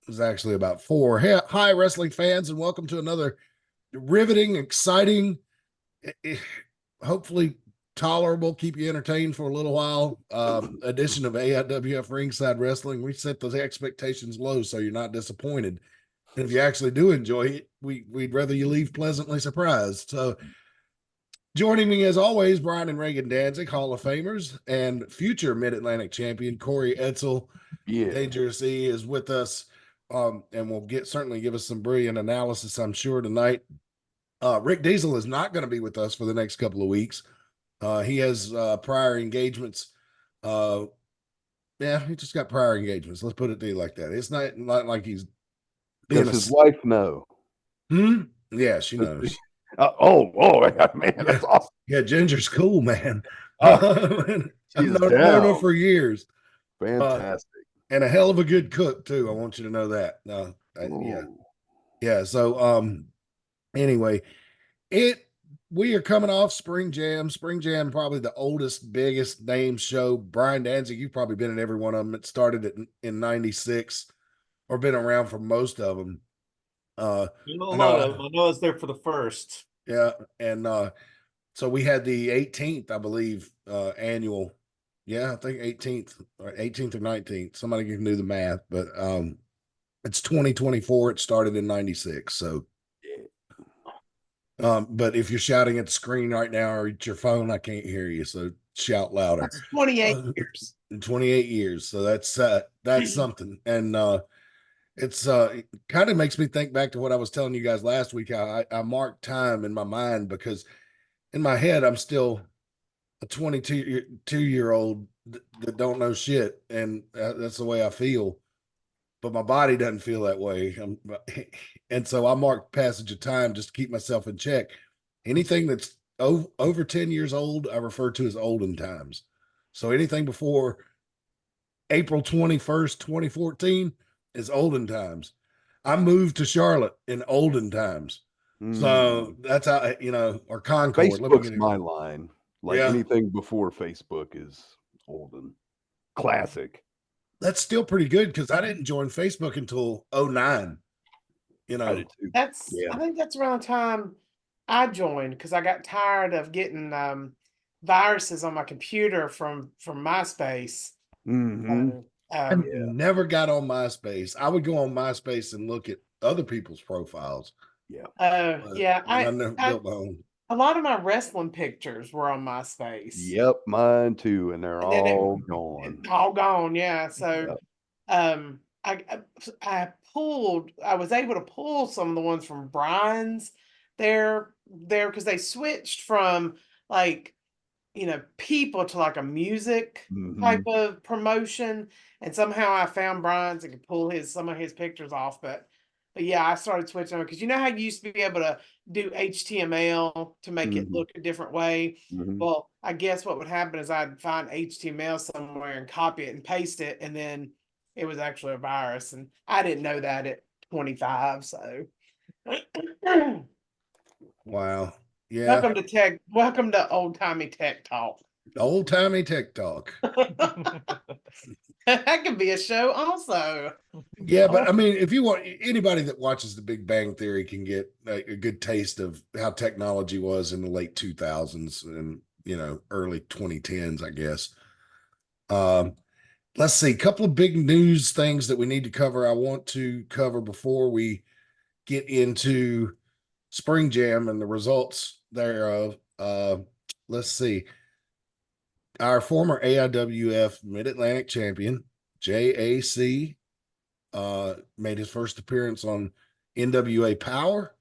It's actually about 4. Hey, hi, wrestling fans, and welcome to another riveting, exciting, eh, eh, hopefully tolerable, keep you entertained for a little while edition of AIWF Ringside Wrestling. We set those expectations low so you're not disappointed. And if you actually do enjoy it, we'd rather you leave pleasantly surprised. So joining me as always, Brian and Reagan Danzig, Hall of Famers, and future Mid Atlantic champion Corey Edsel. Yeah. J.A.C is with us, and will certainly give us some brilliant analysis, I'm sure, tonight. Rick Diesel is not going to be with us for the next couple of weeks. He has prior engagements. Uh, yeah, he just got prior engagements. Let's put it to you like that. It's not like he's being Does his wife know? Yeah, she knows. Man, Yeah, that's awesome. yeah, Ginger's cool, man. I've She's known her down. for years. Fantastic. And a hell of a good cook too. I want you to know that. Yeah, Ooh. yeah. So, anyway, it we are coming off Spring Jam. Spring Jam, probably the oldest, biggest name show. Brian Danzig, you've probably been in every one of them. It started in '96, or been around for most of them. You know, a I lot know, of them. I know I was there for the first. yeah, and so we had the 18th, I believe, annual. Yeah, I think 18th or 19th. Somebody can do the math, but it's 2024. It started in '96. So, but if you're shouting at the screen right now or at your phone, I can't hear you. So shout louder. That's 28 years. 28 years. So that's something. And it's it kind of makes me think back to what I was telling you guys last week. I marked time in my mind because in my head I'm still a 22-year-old that don't know shit, and that's the way I feel. But my body doesn't feel that way. And so I mark passage of time just to keep myself in check. Anything that's over 10 years old, I refer to as olden times. So anything before April 21st, 2014 is olden times. I moved to Charlotte in olden times. So that's how, or Concord. Let me Facebook's get it. my line. Like Yeah. anything before Facebook is olden. Classic. That's still pretty good because I didn't join Facebook until 09. I did too. I think that's around the time I joined because I got tired of getting viruses on my computer from MySpace. Mm-hmm. I never got on MySpace. I would go on MySpace and look at other people's profiles. Yeah. I never built my own. A lot of my wrestling pictures were on MySpace. Yep, mine too, and they're all gone. All gone, yeah. So, I was able to pull some of the ones from Brian's there because they switched from like people to like a music type of promotion, and somehow I found Brian's and could pull some of his pictures off, but yeah, I started switching because you know how you used to be able to do HTML to make it look a different way. Well, I guess what would happen is I'd find HTML somewhere and copy it and paste it, and then it was actually a virus, and I didn't know that at 25. So, wow, yeah. Welcome to old timey tech talk. Old timey tech talk. That could be a show also. Yeah, but I mean, if you want, anybody that watches The Big Bang Theory can get a good taste of how technology was in the late 2000s and early 2010s, I guess. Let's see, a couple of big news things that we need to cover. I want to cover before we get into Spring Jam and the results thereof. Let's see. Our former AIWF Mid Atlantic champion, J.A.C, made his first appearance on NWA Power.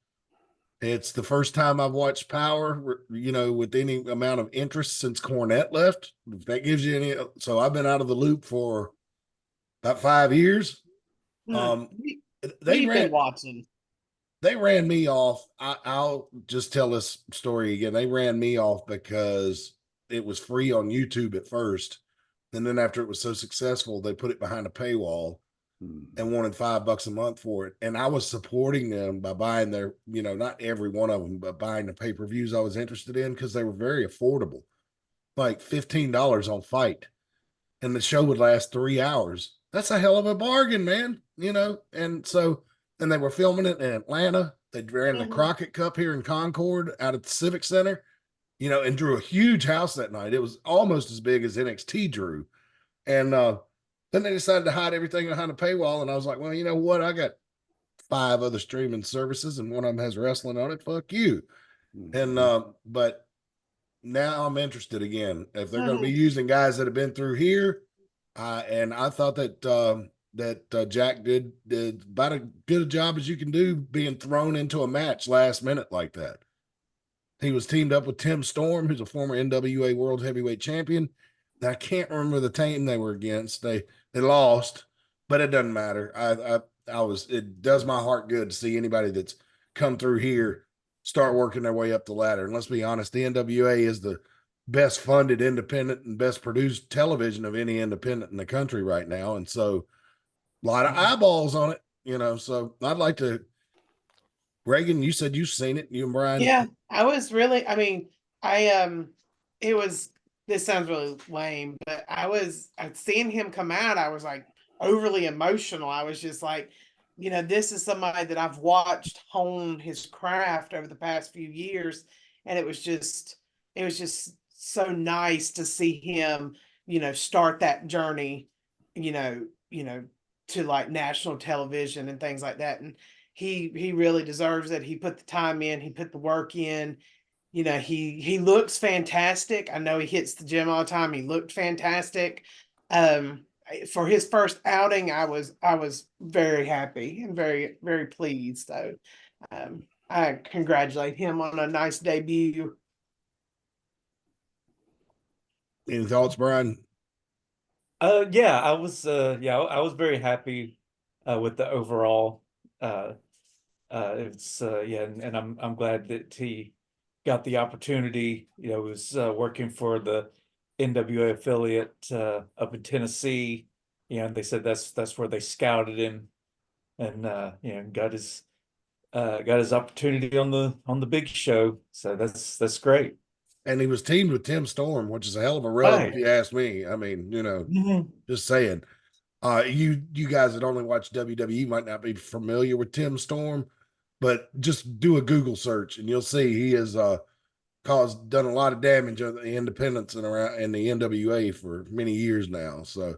It's the first time I've watched Power, with any amount of interest since Cornette left. If that gives you any, so I've been out of the loop for about 5 years. Been watching. They ran me off. I'll just tell this story again. They ran me off because it was free on YouTube at first. And then after it was so successful, they put it behind a paywall and wanted $5 a month for it. And I was supporting them by buying their, not every one of them, but buying the pay-per-views I was interested in because they were very affordable, like $15 on Fight. And the show would last 3 hours. that's a hell of a bargain, man. And so, and they were filming it in Atlanta. They ran the Crockett Cup here in Concord out at the Civic Center, and drew a huge house that night. It was almost as big as NXT drew. And then they decided to hide everything behind a paywall. And I was like, well, you know what? I got 5 other streaming services and one of them has wrestling on it. Fuck you. And but now I'm interested again. If they're going to be using guys that have been through here, and I thought that Jack did about as good a job as you can do being thrown into a match last minute like that. He was teamed up with Tim Storm, who's a former NWA World Heavyweight Champion. And I can't remember the team they were against. They lost, but it doesn't matter. It does my heart good to see anybody that's come through here start working their way up the ladder. And let's be honest, the NWA is the best funded independent and best produced television of any independent in the country right now. And so a lot of eyeballs on it, so I'd like to. Reagan, you said you've seen it, you and Brian. Yeah, I was really, it was, this sounds really lame, but I'd seen him come out. I was like overly emotional. I was just like, this is somebody that I've watched hone his craft over the past few years. And it was just so nice to see him, start that journey, to like national television and things like that. And he really deserves it. He put the time in, he put the work in. He looks fantastic. I know he hits the gym all the time. He looked fantastic. For his first outing, I was very happy and very, very pleased. So I congratulate him on a nice debut. Any thoughts, Brian? Yeah, I was very happy with the overall. It's and I'm glad that he got the opportunity. Was working for the NWA affiliate up in Tennessee. And they said that's where they scouted him, and got his opportunity on the big show. So that's great. And he was teamed with Tim Storm, which is a hell of a rub, if you ask me. I mean, just saying. You guys that only watch WWE might not be familiar with Tim Storm, but just do a Google search and you'll see he has done a lot of damage on the independents and around in the NWA for many years now. So,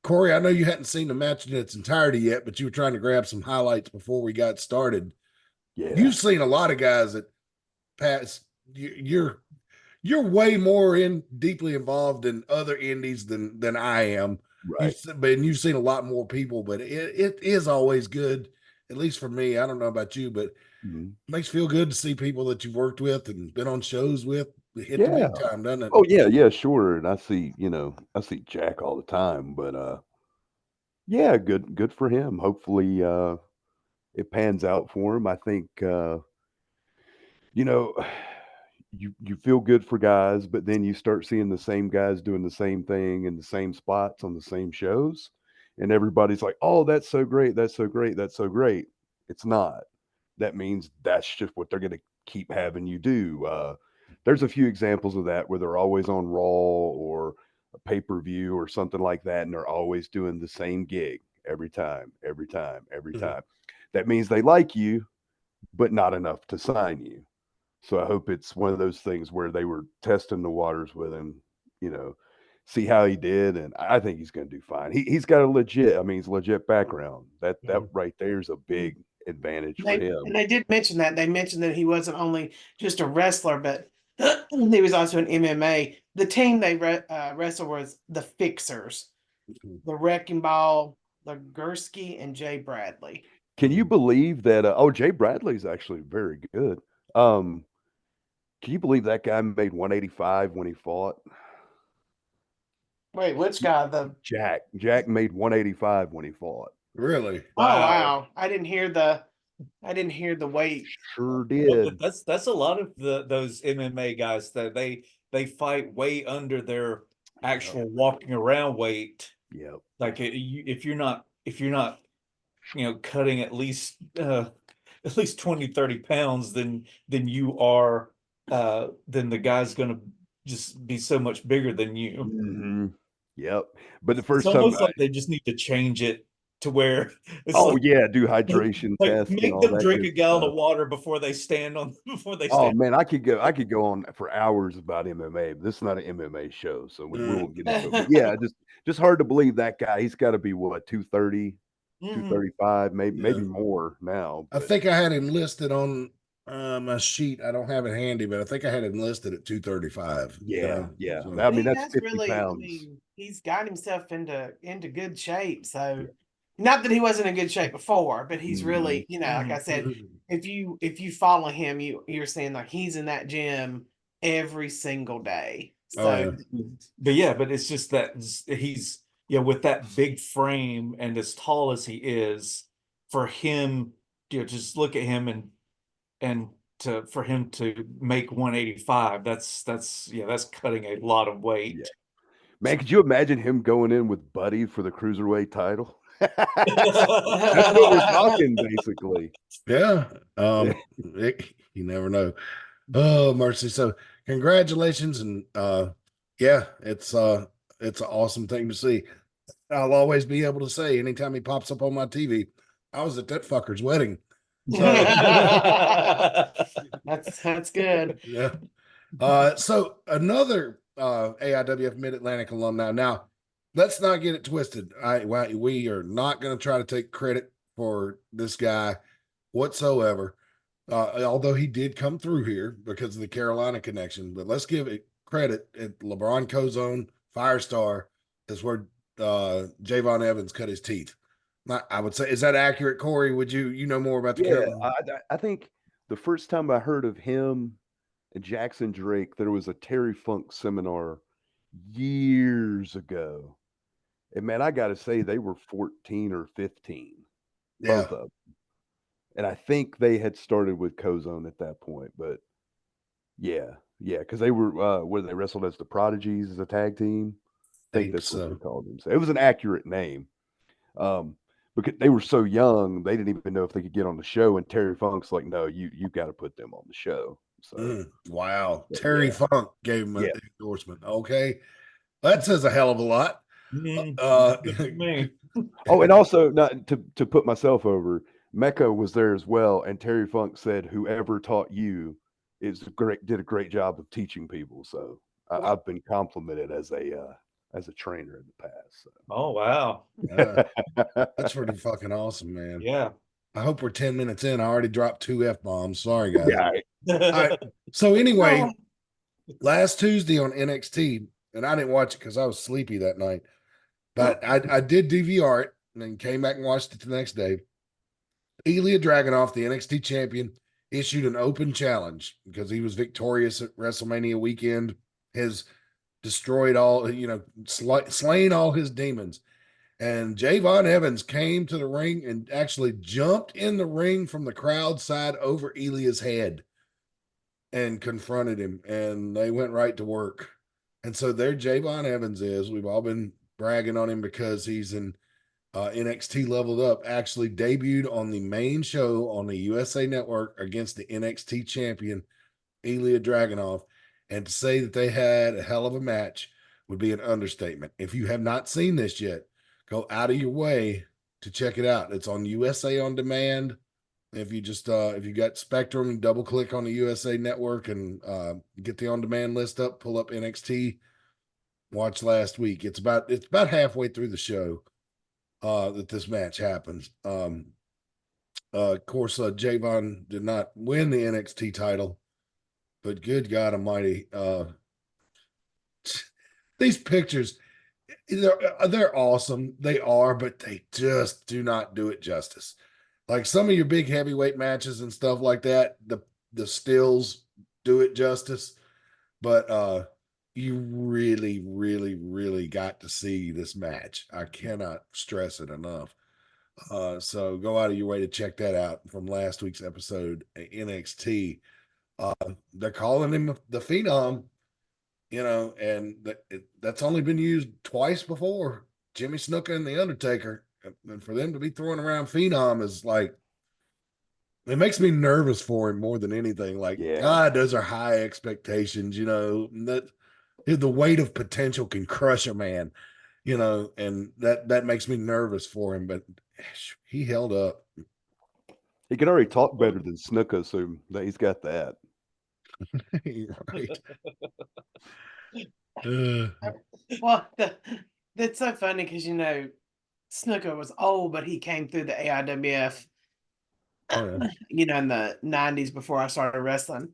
Corey, I know you hadn't seen the match in its entirety yet, but you were trying to grab some highlights before we got started. Yeah, you've seen a lot of guys that you're way more deeply involved in other indies than I am. right. You've seen a lot more people, but it is always good, at least for me. I don't know about you, but it makes you feel good to see people that you've worked with and been on shows with hit the big time, doesn't it? Oh yeah, sure. And I see Jack all the time, but yeah, good for him. Hopefully it pans out for him. I think you feel good for guys, but then you start seeing the same guys doing the same thing in the same spots on the same shows, and everybody's like, "Oh, that's so great, that's so great, that's so great." It's not. That means that's just what they're going to keep having you do. There's a few examples of that where they're always on Raw or a pay-per-view or something like that, and they're always doing the same gig every time. That means they like you, but not enough to sign you. So I hope it's one of those things where they were testing the waters with him, see how he did, and I think he's going to do fine. He's got he's a legit background. That right there is a big advantage for him. And they did mention that. They mentioned that he wasn't only just a wrestler, but he was also an MMA. The team they wrestled was the Fixers, the Wrecking Ball, the Gursky, and Jay Bradley. Can you believe that? Jay Bradley's actually very good. Can you believe that guy made 185 when he fought? Wait, which guy? Jack made 185 when he fought. Really? Oh wow! I didn't hear the weight. Sure did. Well, that's a lot of those MMA guys that they fight way under their actual walking around weight. Yep. Like if you're not cutting at least 20, 30 pounds, then you are then the guy's going to just be so much bigger than you. Mm-hmm. Yep. But the It's first time, almost like they just need to change it to where it's oh like, yeah, do hydration tests and make all them that drink good a gallon stuff. of water before they stand on before they Oh stand. man, I could go on for hours about MMA, but this is not an MMA show, so we won't get into it. But yeah, just hard to believe that guy. He's got to be what, 230, Mhm. 235, maybe Yeah. more now. I But think I had him listed on my sheet. I don't have it handy, but I think I had him listed at 235. yeah, So, I mean He that's has 50 really, I pounds. mean, he's got himself into good shape. So Yeah. not that he wasn't in good shape before, but he's Mhm. really, like I said, if you follow him, you're seeing like he's in that gym every single day. Oh, So yeah. But it's just that he's with that big frame and as tall as he is, for him, just look at him and for him to make 185, that's cutting a lot of weight. Yeah. Man, could you imagine him going in with Buddy for the cruiserweight title? That's what we're talking, basically. Yeah. Yeah. You never know. Oh, mercy. So congratulations. And yeah, it's an awesome thing to see. I'll always be able to say anytime he pops up on my TV, I was at that fucker's wedding. So that's good. yeah. So another AIWF Mid Atlantic alumni. Now, let's not get it twisted. We are not going to try to take credit for this guy whatsoever. Although he did come through here because of the Carolina connection, but let's give it credit. At LeBron Cozone Firestar is where JaVonne Evans cut his teeth. I would say, is that accurate, Corey? Would you know more about the Yeah, Carolina? I think the first time I heard of him and Jackson Drake, there was a Terry Funk seminar years ago. And man, I got to say, they were 14 or 15, Yeah, both of them. And I think they had started with Cozone at that point. But yeah, because they were they wrestled as the Prodigies as a tag team. I think think that's what they so. called themselves. It was an accurate name. Because they were so young, they didn't even know if they could get on the show. And Terry Funk's like, no, you got to put them on the show. So Wow. but Terry yeah, Funk gave him an yeah. endorsement. Okay. That says a hell of a lot. Me. Oh, and also not to put myself over, Mecca was there as well, and Terry Funk said, "Whoever taught you did a great job of teaching people." So I've been complimented as a trainer in the past. So. Oh wow. That's pretty fucking awesome, man. Yeah. I hope we're 10 minutes in. I already dropped 2 F-bombs. Sorry, guys. Yeah, All right. So anyway, last Tuesday on NXT, and I didn't watch it because I was sleepy that night, but I did DVR it and then came back and watched it the next day. Ilya Dragunov, the NXT champion, issued an open challenge because he was victorious at WrestleMania weekend, has destroyed all, slain all his demons. And JaVonne Evans came to the ring and actually jumped in the ring from the crowd side over Ilya's head and confronted him. And they went right to work. And so there JaVonne Evans is. We've all been bragging on him because he's in NXT Leveled Up, actually debuted on the main show on the USA Network against the NXT champion, Ilya Dragunov. And to say that they had a hell of a match would be an understatement. If you have not seen this yet, go out of your way to check it out. It's on USA On Demand. If you just if you got Spectrum, double click on the USA Network and get the on demand list up, pull up NXT, watch last week. It's about halfway through the show that this match happens. Of course, JaVonne did not win the NXT title, but good God Almighty, these pictures, they're awesome. They are, but they just do not do it justice. Like some of your big heavyweight matches and stuff like that, the stills do it justice, but you really, really, really got to see this match. I cannot stress it enough. So go out of your way to check that out from last week's episode at NXT. They're calling him the Phenom, and that's only been used twice before. Jimmy Snuka and the Undertaker, and for them to be throwing around Phenom is like, it makes me nervous for him more than anything. Like, yeah. God, those are high expectations, that the weight of potential can crush a man. you know, and that makes me nervous for him, but he held up. He can already talk better than Snuka, so that he's got that. Right. Uh, Well, that's so funny because Snooker was old, but he came through the AIWF, oh, yeah. in the 90s before I started wrestling.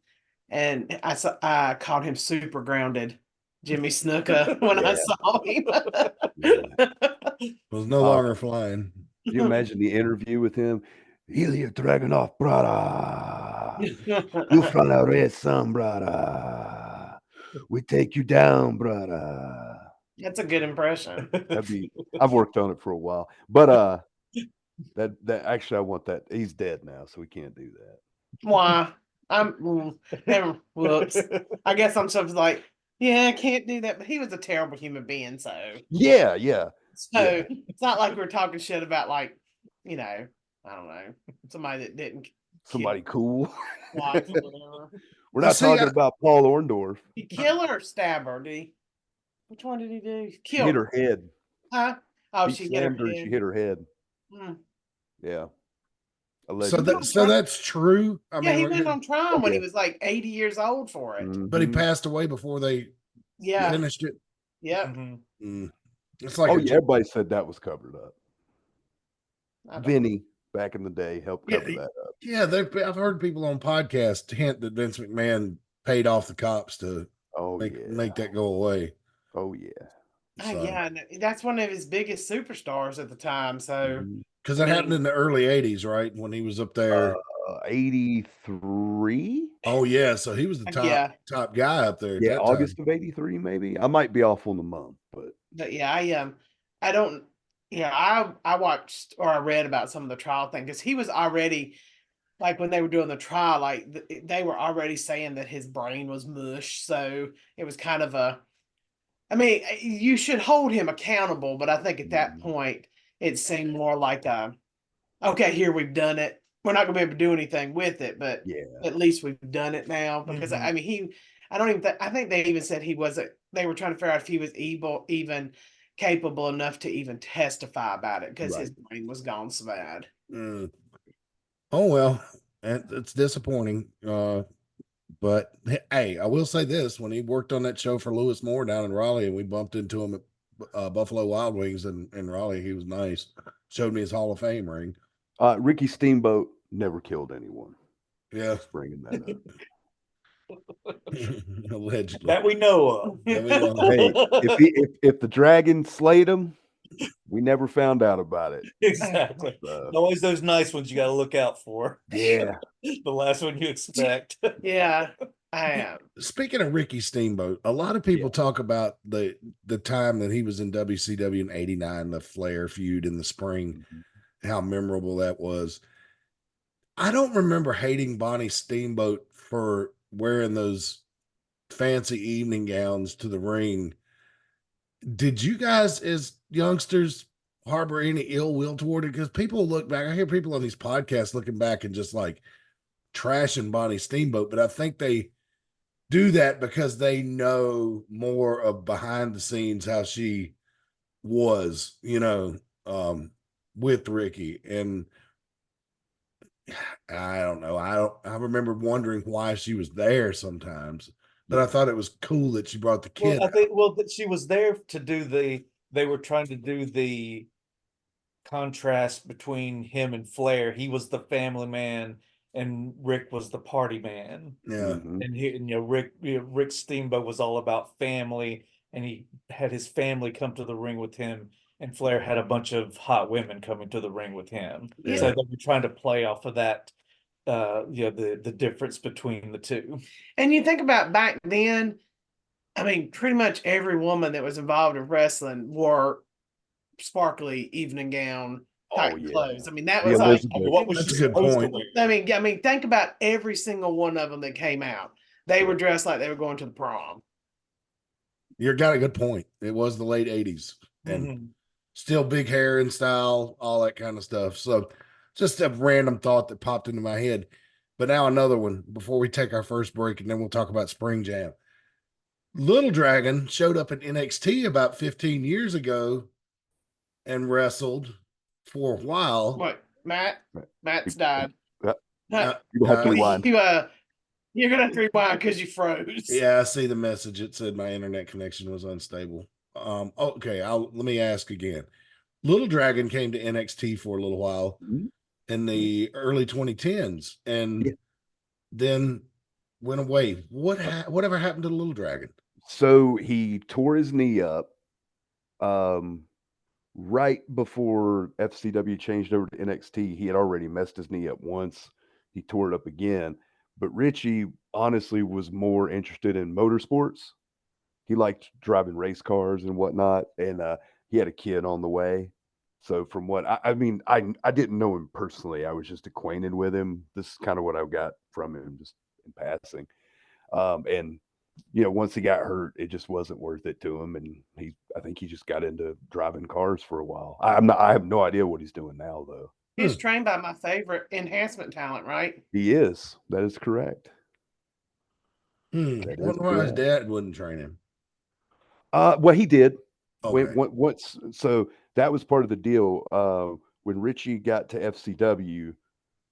And I called him super grounded, Jimmy Snuka, when I saw him. Was no longer flying. Can you imagine the interview with him? Ilya Dragunov, brother. You from the red sun, brother. We take you down, brother. That's a good impression. I've worked on it for a while. But that actually I want that. He's dead now, so we can't do that. Why? Whoops. I guess I'm sort of like, yeah, I can't do that. But he was a terrible human being, so Yeah. it's not like we're talking shit about I don't know, somebody that didn't Somebody cool. wife or whatever. We're not talking about Paul Orndorff. He kill her or stab her? Did he? Which one did he do? She hit her head. Huh? Oh, He she hit her slammed her and head. she hit her head. Hmm. Yeah. So Allegedly. that's true. I Yeah, mean, he went on trial when he yeah. was like 80 years old for it. but he Mhm. passed away before they Yeah. finished it. Yep. Mhm. It's like Oh yeah, everybody said that was covered up. I don't- Vinny back in the day helped cover that up. Yeah, I've heard people on podcasts hint that Vince McMahon paid off the cops to make that go away. Oh yeah. Yeah, and that's one of his biggest superstars at the time. So because that happened in the early 80s, right? When he was up there. 83. Oh yeah, so he was the top guy up there at that August time. of 83, maybe. I might be off on the month, but yeah, I don't. Yeah, I watched or I read about some of the trial thing because he was already like when they were doing the trial, like they were already saying that his brain was mush. So it was kind of I mean, you should hold him accountable, but I think at that point it seemed more like okay, here we've done it. We're not going to be able to do anything with it, but at least we've done it now. Because I mean, I don't even. I think they even said he wasn't. They were trying to figure out if he was even capable enough to even testify about it because his brain was gone so bad. Oh well, it's disappointing. But hey, I will say this: when he worked on that show for Lewis Moore down in Raleigh, and we bumped into him at Buffalo Wild Wings in Raleigh, he was nice. Showed me his Hall of Fame ring. Ricky Steamboat never killed anyone. Yeah, just bringing that up. Allegedly. That we know of. That we know of. Hey, if the dragon slayed him, we never found out about it. Exactly. Always those nice ones you got to look out for. Yeah. The last one you expect. Yeah, I am. Speaking of Ricky Steamboat, a lot of people talk about the time that he was in WCW in '89, the Flair feud in the spring, how memorable that was. I don't remember hating Bonnie Steamboat for wearing those fancy evening gowns to the ring. Did you guys, as youngsters, harbor any ill will toward it? Because people look back, I hear people on these podcasts looking back and just like trashing Bonnie Steamboat, but I think they do that because they know more of behind the scenes how she was, with Ricky. And I don't know. I remember wondering why she was there sometimes, but I thought it was cool that she brought the kid. Well, I think that she was there to do they were trying to do the contrast between him and Flair. He was the family man and Rick was the party man. Yeah. And Rick Steamboat was all about family, and he had his family come to the ring with him, and Flair had a bunch of hot women coming to the ring with him. Yeah. So they were trying to play off of that, the difference between the two. And you think about back then, I mean, pretty much every woman that was involved in wrestling wore sparkly evening gown type clothes. I mean, that was like what was that's she a good supposed point. to wear? I mean, think about every single one of them that came out. They were dressed like they were going to the prom. You got a good point. It was the late 80s and still big hair and style, all that kind of stuff. So just a random thought that popped into my head. But now another one before we take our first break, and then we'll talk about Spring Jam. Little Dragon showed up in NXT about 15 years ago and wrestled for a while. What, Matt? Right. Matt's died. Yeah. Uh, You have to rewind. You're gonna have to rewind because you froze. Yeah, I see the message. It said my internet connection was unstable. Okay, let me ask again. Little Dragon came to NXT for a little while Mhm. in the early 2010s and Yeah. then went away. Whatever happened to the Little Dragon? So he tore his knee up right before FCW changed over to NXT. He had already messed his knee up once. He tore it up again. But Richie honestly was more interested in motorsports. He liked driving race cars and whatnot. And he had a kid on the way. So from what I mean, I didn't know him personally. I was just acquainted with him. This is kind of what I got from him just in passing. And once he got hurt, it just wasn't worth it to him, and I think he just got into driving cars for a while. I have no idea what he's doing now, though. He's trained by my favorite enhancement talent, right? He is. That is correct. Wonder why his dad wouldn't train him. Well, he did. Okay. Once, so that was part of the deal. When Richie got to FCW,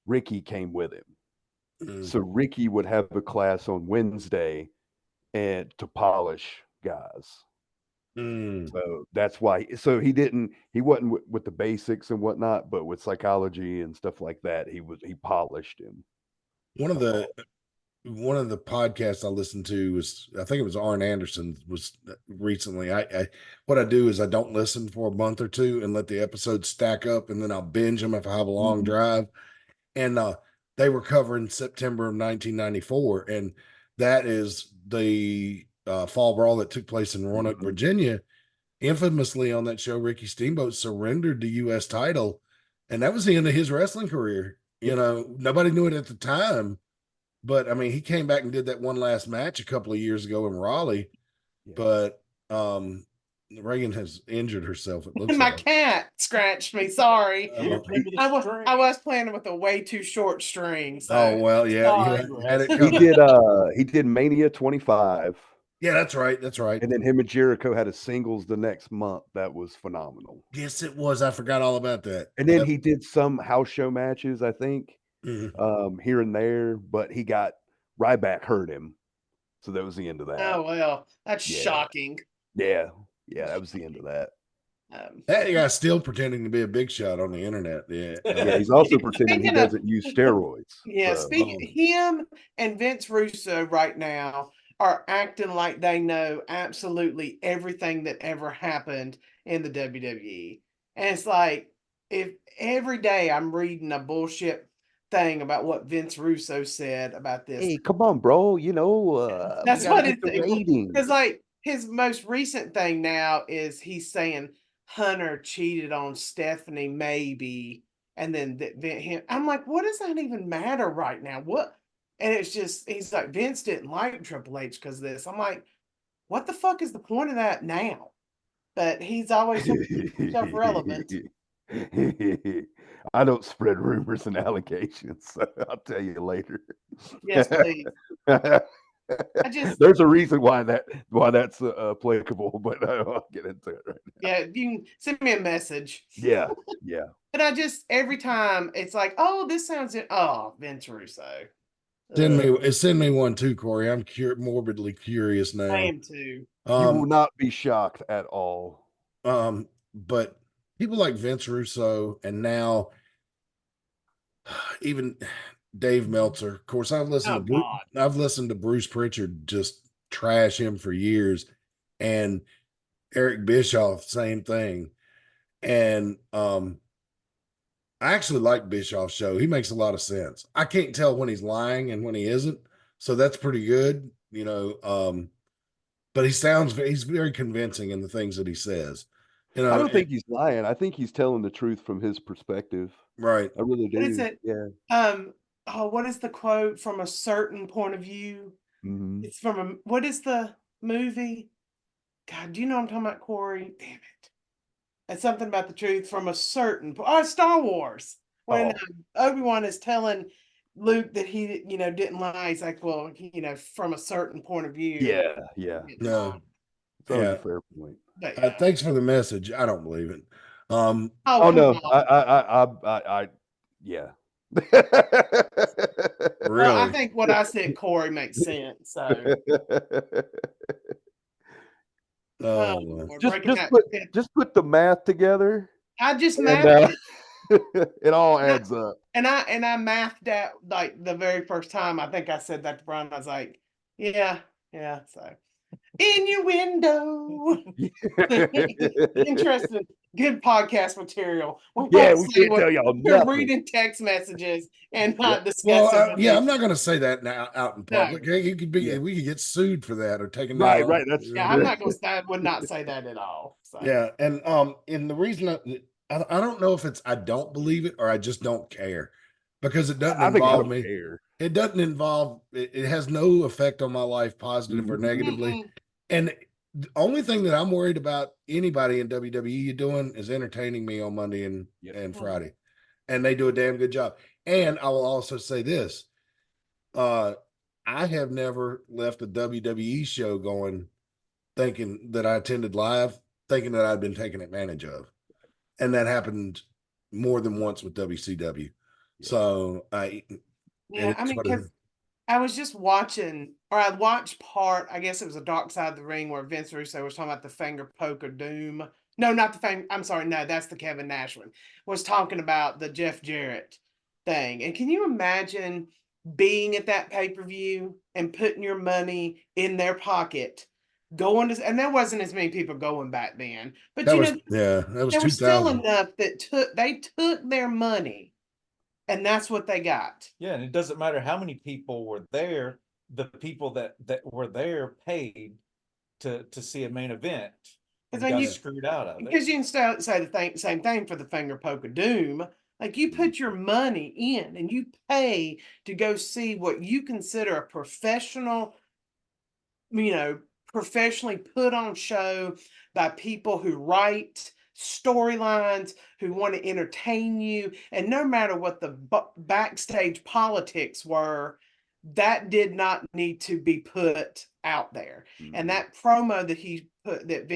Ricky came with him. So Ricky would have a class on Wednesday and to polish guys. So that's why. So he wasn't with the basics and whatnot, but with psychology and stuff like that, he polished him. One of the podcasts I listened to was, I think it was Arn Anderson, was recently. What I do is I don't listen for a month or two and let the episodes stack up, and then I'll binge them if I have a long drive. And they were covering September of 1994, and that is the fall brawl that took place in Roanoke, Virginia. Infamously on that show, Ricky Steamboat surrendered the U.S. title, and that was the end of his wrestling career. Nobody knew it at the time, but I mean, he came back and did that one last match a couple of years ago in Raleigh. But Reagan has injured herself. It looks My like. cat scratched me. Sorry, I I was playing with a way too short string. So. Oh well, yeah, sorry. you had it He covered. He did Mania 25. Yeah, that's right. That's right. And then him and Jericho had a singles the next month. That was phenomenal. Yes, it was. I forgot all about that. And then he did some house show matches, I think, Mhm. here and there, but Ryback hurt him. So that was the end of that. Oh, well, that's shocking. Yeah. Yeah, that was the end of that. That guy's still pretending to be a big shot on the internet. Yeah. Yeah, he's also pretending he doesn't use steroids. Yeah, him and Vince Russo right now are acting like they know absolutely everything that ever happened in the WWE. And it's like, if every day I'm reading a bullshit thing about what Vince Russo said about this. Hey, come on, bro. That's what it's ratings. because like his most recent thing now is he's saying Hunter cheated on Stephanie, maybe, and then him. I'm like, what does that even matter right now? What? And it's just he's like, Vince didn't like Triple H because of this. I'm like, what the fuck is the point of that now? But he's always self-relevant. I don't spread rumors and allegations, so I'll tell you later. Yes, please. There's a reason why that's applicable, but I won't get into it right now. Yeah, you can send me a message. Yeah. But every time it's like, oh, this sounds Vince Russo. Send me one too, Corey. I'm morbidly curious now. I am too. You will not be shocked at all. But people like Vince Russo and now even Dave Meltzer. Of course, I've listened to Bruce Pritchard just trash him for years, and Eric Bischoff, same thing. And I actually like Bischoff's show. He makes a lot of sense. I can't tell when he's lying and when he isn't, so that's pretty good, but he's very convincing in the things that he says. I don't think he's lying. I think he's telling the truth from his perspective. Right. I really do. What is it? Yeah. What is the quote from a certain point of view? Mm-hmm. It's from what is the movie? God, do you know what I'm talking about, Corey? Damn it. It's something about the truth from a certain Star Wars. When Obi-Wan is telling Luke that he, didn't lie. He's like, well, from a certain point of view. Yeah. it's No. not. It's always Yeah. a fair point. But yeah. Thanks for the message. I don't believe it. Oh, Oh come no, on. yeah. Well, I Really? think what I said, Corey, makes sense. So Oh, well. we're just breaking that. just put the math together, I just and mathed it. it all And I- adds up. And I mathed out like the very first time. I think I said that to Brian. I was like, yeah. So innuendo. Interesting. Good podcast material. We Yeah, won't we say can't what tell y'all we're nothing. reading text messages and not Well, discussing. yeah, I'm not going to say that now out in No. public. Hey, Yeah. we could get sued for that or taken Right, down. right. That's Yeah, I'm not going to. I would not say that at all. So. Yeah, and the reason I don't know if it's I don't believe it or I just don't care because it doesn't I think I involve don't me. care. It doesn't involve. It has no effect on my life, positive or negatively. Mm-mm. And the only thing that I'm worried about anybody in WWE doing is entertaining me on Monday and Friday, and they do a damn good job. And I will also say this: I have never left a WWE show thinking that I attended live, thinking that I'd been taken advantage of, and that happened more than once with WCW. So Yeah, I mean, because I was just watching, or I watched part. I guess it was a Dark Side of the Ring where Vince Russo was talking about the finger poke of doom. No, not the finger. I'm sorry. No, that's the Kevin Nash one. Was talking about the Jeff Jarrett thing. And can you imagine being at that pay-per-view and putting your money in their pocket, going to, and there wasn't as many people going back then, but that was there was still 2000. enough that they took their money, and that's what they got. Yeah, and it doesn't matter how many people were there. The people that were there paid to see a main event and Because got you screwed out of it. Because you can still say the same thing for the finger poke of doom. Like you put your money in and you pay to go see what you consider a professional, professionally put on show by people who write storylines, who want to entertain you. And no matter what the backstage politics were, that did not need to be put out there. And that promo that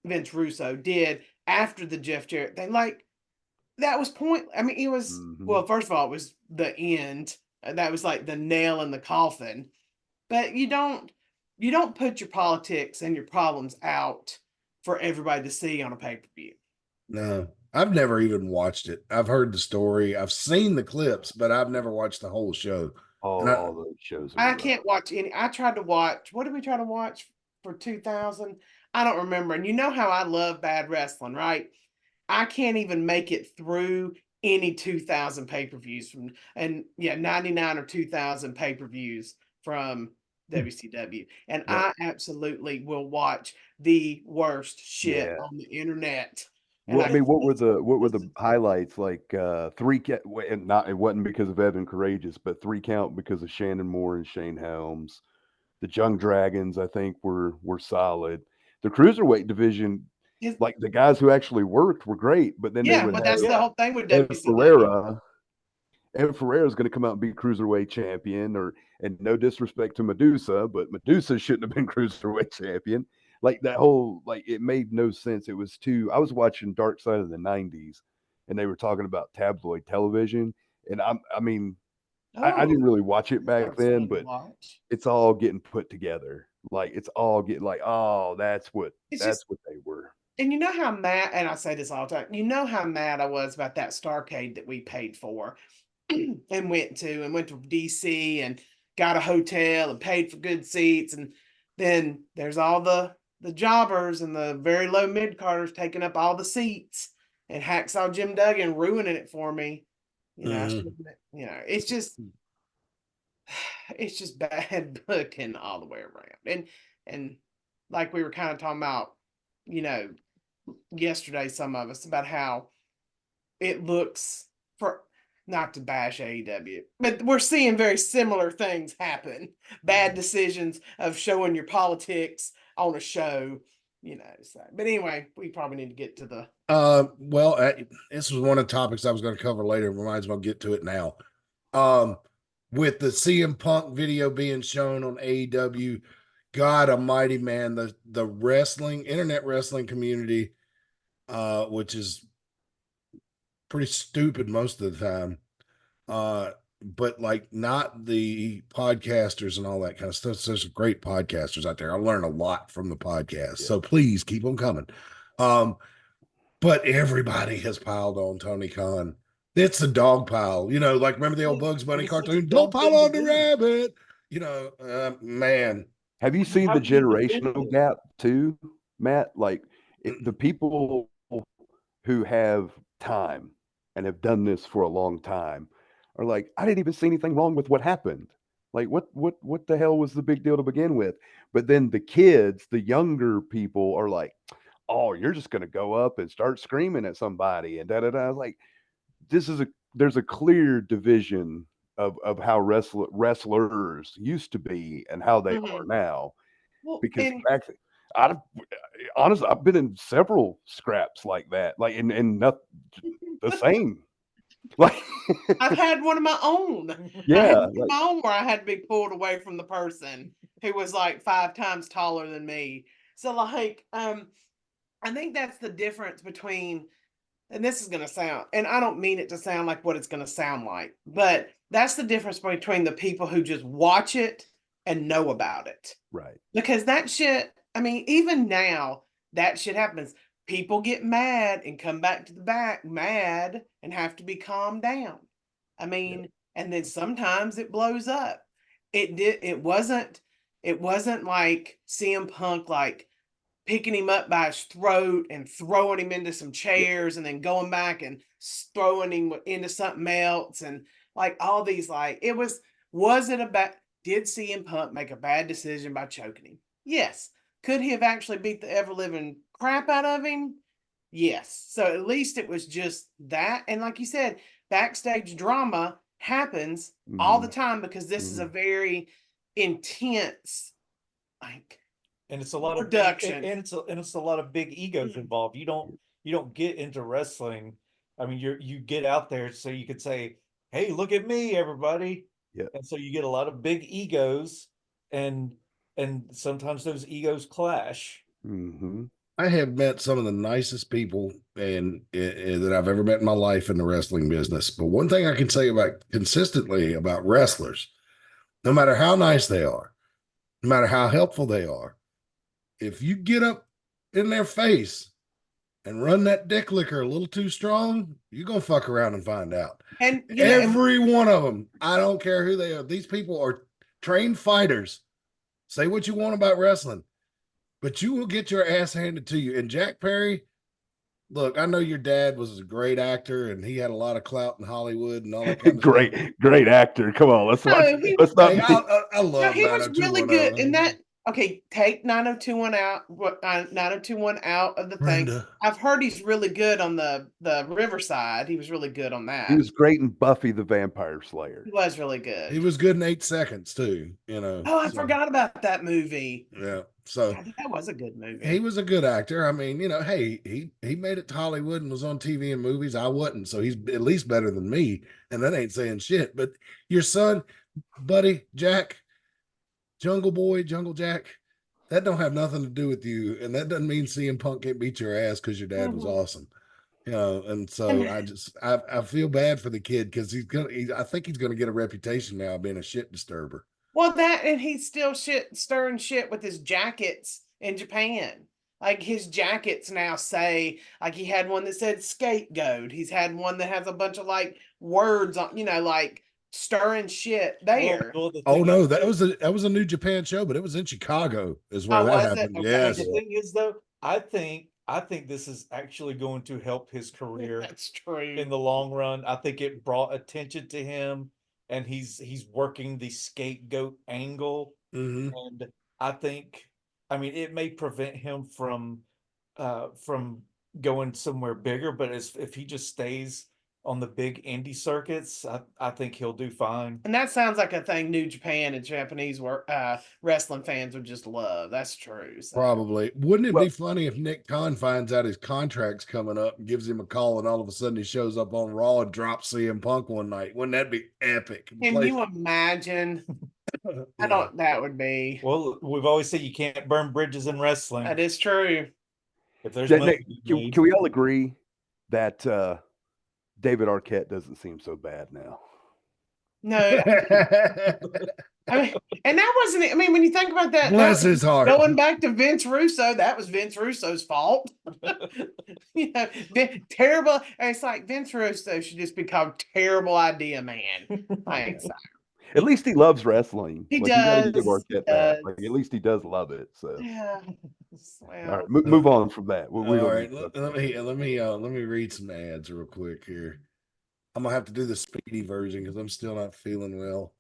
Vince Russo did after the Jeff Jarrett thing, like that was point. I mean, it was, well, first of all, it was the end. That was like the nail in the coffin. But you don't put your politics and your problems out for everybody to see on a pay-per-view. No, I've never even watched it. I've heard the story. I've seen the clips, but I've never watched the whole show. All those shows. I can't watch any. I tried to watch. What did we try to watch for 2000? I don't remember. And you know how I love bad wrestling, right? I can't even make it through any 2000 pay-per-views 99 or 2000 pay-per-views from WCW. And I absolutely will watch the worst shit on the internet. Well, I mean, what were the highlights? Like 3 count, and it wasn't because of Evan Courageous, but 3 count because of Shannon Moore and Shane Helms. The Young Dragons, I think, were solid. The cruiserweight division, like the guys who actually worked were great, but then but that's the whole thing with WCW. And Ferreira's going to come out and be cruiserweight champion, and no disrespect to Medusa, but Medusa shouldn't have been cruiserweight champion. Like that whole, like it made no sense. It was I was watching Dark Side of the 90s and they were talking about tabloid television. And I didn't really watch it back then, but it's all getting put together. Like it's all getting like, oh, that's what they were. And you know how mad, and I say this all the time, you know how mad I was about that Starcade that we paid for and went to DC and got a hotel and paid for good seats. And then there's all the jobbers and the very low mid-carders taking up all the seats, and Hacksaw Jim Duggan ruining it for me. It's just bad booking all the way around. And like we were kind of talking about, yesterday, some of us, about how it looks, for not to bash AEW, but we're seeing very similar things happen. Bad decisions of showing your politics on a show, So, but anyway, we probably need to get to the. Well, this was one of the topics I was going to cover later. Reminds me, I'll get to it now. with the CM Punk video being shown on AEW, God Almighty, man, the internet wrestling community, which is pretty stupid most of the time, but like not the podcasters and all that kind of stuff. So there's some great podcasters out there. I learn a lot from the podcast, so please keep them coming. But everybody has piled on Tony Khan. It's a dog pile, like remember the old Bugs Bunny cartoon? Don't pile on the rabbit, man. Have you seen How the can you defend generational it? gap too, Matt? Like the people who have time and have done this for a long time are like, I didn't even see anything wrong with what happened. Like what the hell was the big deal to begin with? But then the kids, the younger people are like, oh, you're just gonna go up and start screaming at somebody and da da da. Like there's a clear division of how wrestlers used to be and how they are now. Well, Because and back I honestly I've been in several scraps like that, like and not the same. Like I've had one of my own. I yeah, had one of like my own where I had to be pulled away from the person who was like 5 times taller than me. So like, I think that's the difference between, and this is going to sound, and I don't mean it to sound like what it's going to sound like, but that's the difference between the people who just watch it and know about it. right. Because that shit, I mean, even now, that shit happens. People get mad and come back to the back mad and have to be calmed down. I mean, and then sometimes it blows up. It wasn't like CM Punk like picking him up by his throat and throwing him into some chairs and then going back and throwing him into something else and like all these like was it a bad, did CM Punk make a bad decision by choking him? Yes. Could he have actually beat the ever living crap out of him? Yes. So at least it was just that. And like you said, backstage drama happens all the time because this is a very intense like And it's a lot of production. and it's a lot of big egos involved. You don't get into wrestling. I mean, you get out there so you could say, "Hey, look at me, everybody." Yeah. And so you get a lot of big egos, and sometimes those egos clash. Mm-hmm. I have met some of the nicest people that I've ever met in my life in the wrestling business. But one thing I can say consistently about wrestlers, no matter how nice they are, no matter how helpful they are, if you get up in their face and run that dick licker a little too strong, you're going to fuck around and find out. And Every one of them, I don't care who they are. These people are trained fighters. Say what you want about wrestling, but you will get your ass handed to you. And Jack Perry, look, I know your dad was a great actor and he had a lot of clout in Hollywood and all that kind of great, stuff. Great actor. Come on, let's not. Hey, I love he was really good in 90210. that. Okay, take 9021 out, 9021 out of the thing. Brenda. I've heard he's really good on the Riverside. He was really good on He that. was great in Buffy the Vampire Slayer. He was really good. He was good in 8 seconds too, Oh, I forgot about that movie. Yeah. So God, that was a good movie. he was a good actor. I mean, hey, he made it to Hollywood and was on TV and movies. I wasn't, so he's at least better than me, and that ain't saying shit. But your son, buddy, Jack, Jungle Boy, Jungle Jack, that don't have nothing to do with you, and that doesn't mean CM Punk can't beat your ass because your dad was awesome. And so I feel bad for the kid because I think he's gonna get a reputation now of being a shit disturber. Well, that and he's still stirring shit with his jackets in Japan. Like his jackets now say, like he had one that said scapegoat. He's had one that has a bunch of like words on, like stirring shit there. Oh no, that was a New Japan show, but it was in Chicago, is where that happened. Okay. Yes. The thing is, though, I think this is actually going to help his career. That's true. In the long run. I think it brought attention to him, and he's working the scapegoat angle. Mm-hmm. And I think, I mean, it may prevent him from going somewhere bigger, but if he just stays on the big indie circuits, I think he'll do fine. And that sounds like a thing New Japan and Japanese wrestling fans would just love. That's true. So. Probably. Wouldn't it Well- be funny if Nick Khan finds out his contract's coming up and gives him a call and all of a sudden he shows up on Raw and drops CM Punk one night? Wouldn't that be epic? Can you imagine? I don't. That would be. Well, we've always said you can't burn bridges in wrestling. That is true. If there's Can, money to be made. can we all agree that David Arquette doesn't seem so bad now? No, I mean, and that wasn't. I mean, when you think about that, Bless his heart. going back to Vince Russo, that was Vince Russo's fault. You know, terrible. And it's like Vince Russo should just be called Terrible Idea Man. I ain't so. At least he loves wrestling. He You gotta give does, Arquette that. Like, at least he does love it. So Yeah. all Well, right, move on from that. We All don't right, need to- let me read some ads real quick here. I'm gonna have to do the speedy version because I'm still not feeling well.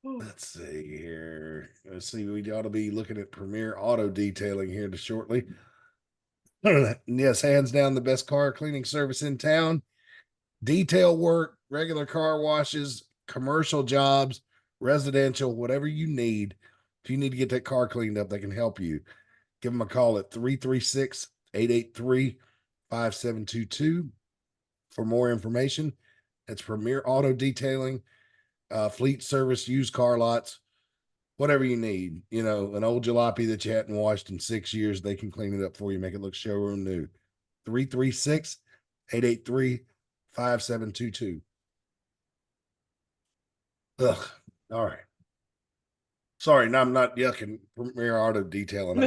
Let's see here. Let's see. We ought to be looking at Premier Auto Detailing here shortly. Yes, hands down the best car cleaning service in town. Detail work, regular car washes, commercial jobs, residential, whatever you need. If you need to get that car cleaned up, they can help you. Give them a call at 336-883-5722 for more information. That's Premier Auto Detailing, fleet service, used car lots, whatever you need. You know, an old jalopy that you hadn't washed in 6 years, they can clean it up for you, make it look showroom new. 336-883-5722. Ugh. All right. Sorry, no, I'm not yucking Premier Auto Detailing.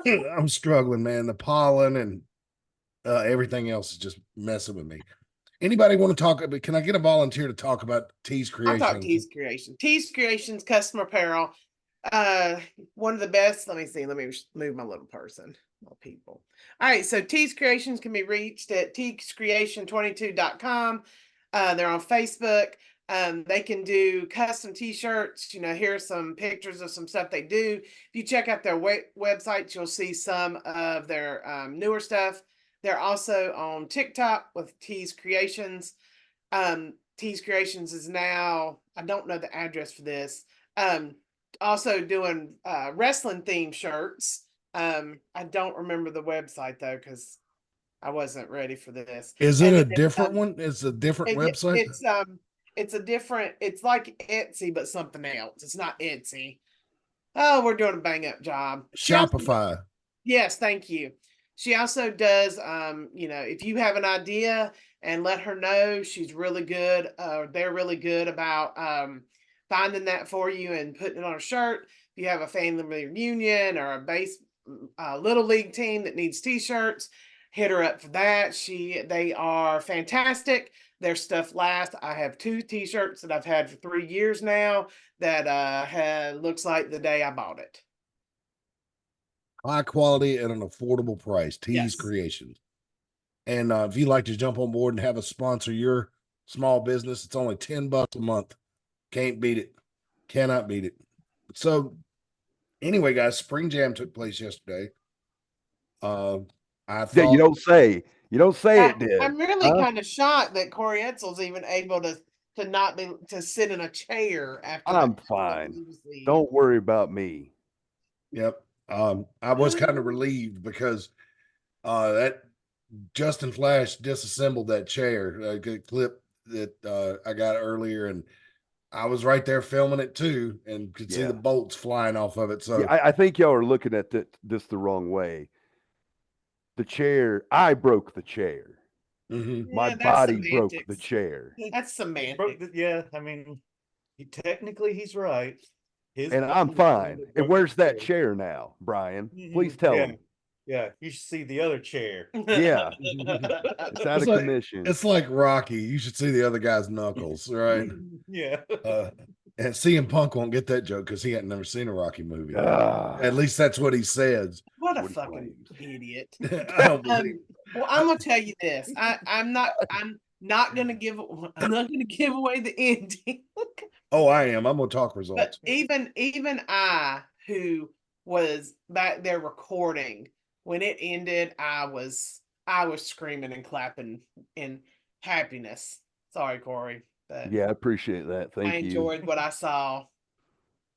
I'm struggling, man. The pollen and everything else is just messing with me. Anybody want to talk? Can I get a volunteer to talk about T's I'll Creation? talk T's Creation. T's Creation's custom apparel. One of the best. Let me see. Let me move my little person. Little people. All right. So T's Creations can be reached at tscreation22.com. They're on Facebook. They can do custom t-shirts. You know, here's some pictures of some stuff they do. If you check out their website, you'll see some of their newer stuff. They're also on TikTok with T's Creations. T's Creations is now, I don't know the address for this. Also doing wrestling themed shirts. I don't remember the website though, because I wasn't ready for this. Is it And a then, different one? It's a different website? It's a different, it's like Etsy, but something else. It's not Etsy. Oh, we're doing a bang up job. Shopify. Yes, thank you. She also does, you know, if you have an idea and let her know, she's really good. They're really good about finding that for you and putting it on a shirt. If you have a family reunion or a little league team that needs t-shirts, hit her up for that. They are fantastic. Their stuff lasts. I have 2 t-shirts that I've had for 3 years now that looks like the day I bought it. High quality at an affordable price. T's Yes. Creations. And if you'd like to jump on board and have us sponsor your small business, it's only $10 a month. Can't beat it. Cannot beat it. So anyway, guys, Spring Jam took place yesterday. I thought Yeah, you don't say. You don't say it did. I'm really huh? kind of shocked that Corey Edsel's even able to not be to sit in a chair after. I'm that fine. previously. Don't worry about me. Yep. I was kind of relieved because that Justin Flash disassembled that chair, a good clip that I got earlier, and I was right there filming it too, and could see Yeah. the bolts flying off of it. So Yeah, I think y'all are looking at this the wrong way. The chair, I broke the chair. mhm. My Yeah, that's body broke the semantics. chair. That's semantics. Yeah, I mean, technically he's right. And I'm fine. And where's that chair now, Brian? Please tell Yeah. him. Yeah, you should see the other chair. Yeah. It's out It's of like- commission. It's like Rocky. You should see the other guy's knuckles, right? Yeah. And CM Punk won't get that joke because he had never seen a Rocky movie. Ah, At least that's what he says. What a What he fucking claims. idiot. I don't believe. Well, I'm gonna tell you this. I'm not gonna give away the ending. Oh, I am. I'm gonna talk But results. even I, who was back there recording when it ended, I was I was screaming and clapping in happiness. Sorry, Corey, but Yeah, I appreciate that. I Thank you. enjoyed what I saw.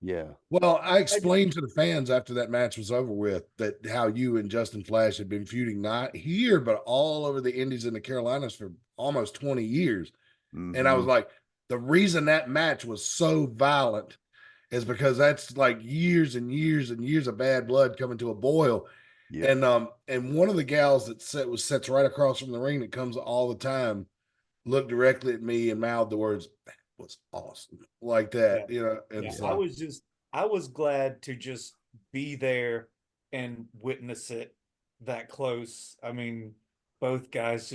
Yeah. Well, I explained to the fans after that match was over with that how you and Justin Flash had been feuding not here, but all over the Indies and the Carolinas for almost 20 years. And I was Mhm. like, the reason that match was so violent is because that's like years and years and years of bad blood coming to a boil. Yeah. And one of the gals that sits right across from the ring that comes all the time looked directly at me and mouthed the words, "That was awesome," like that, you know. And Yeah, so I was glad to just be there and witness it that close. I mean, both guys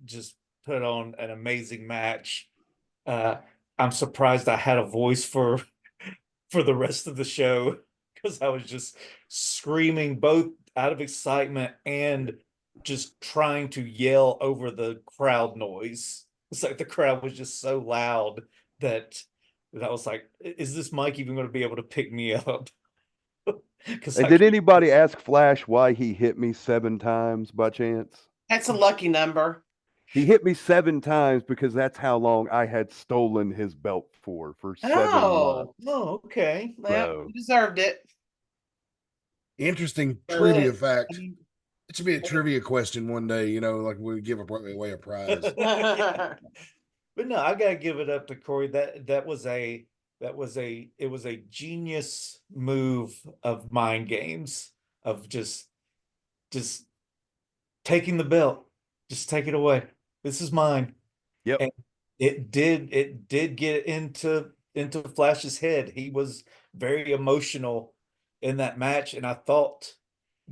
just put on an amazing match. I'm surprised I had a voice for the rest of the show because I was just screaming both out of excitement and just trying to yell over the crowd noise. It's like the crowd was just so loud that I was like, is this mic even going to be able to pick me up? Because And did anybody ask Flash why he hit me 7 times by chance? That's a lucky number. He hit me 7 times because that's how long I had stolen his belt for 7 months. Oh, okay. Well, So- you deserved it. interesting Well, trivia I fact. mean, It should be a trivia question one day, you know, like we give away a prize. but no, I gotta give it up to Corey. That was a genius move of mind games of just taking the belt, just take it away. This is mine. Yep. And it did get into Flash's head. He was very emotional in that match, and I thought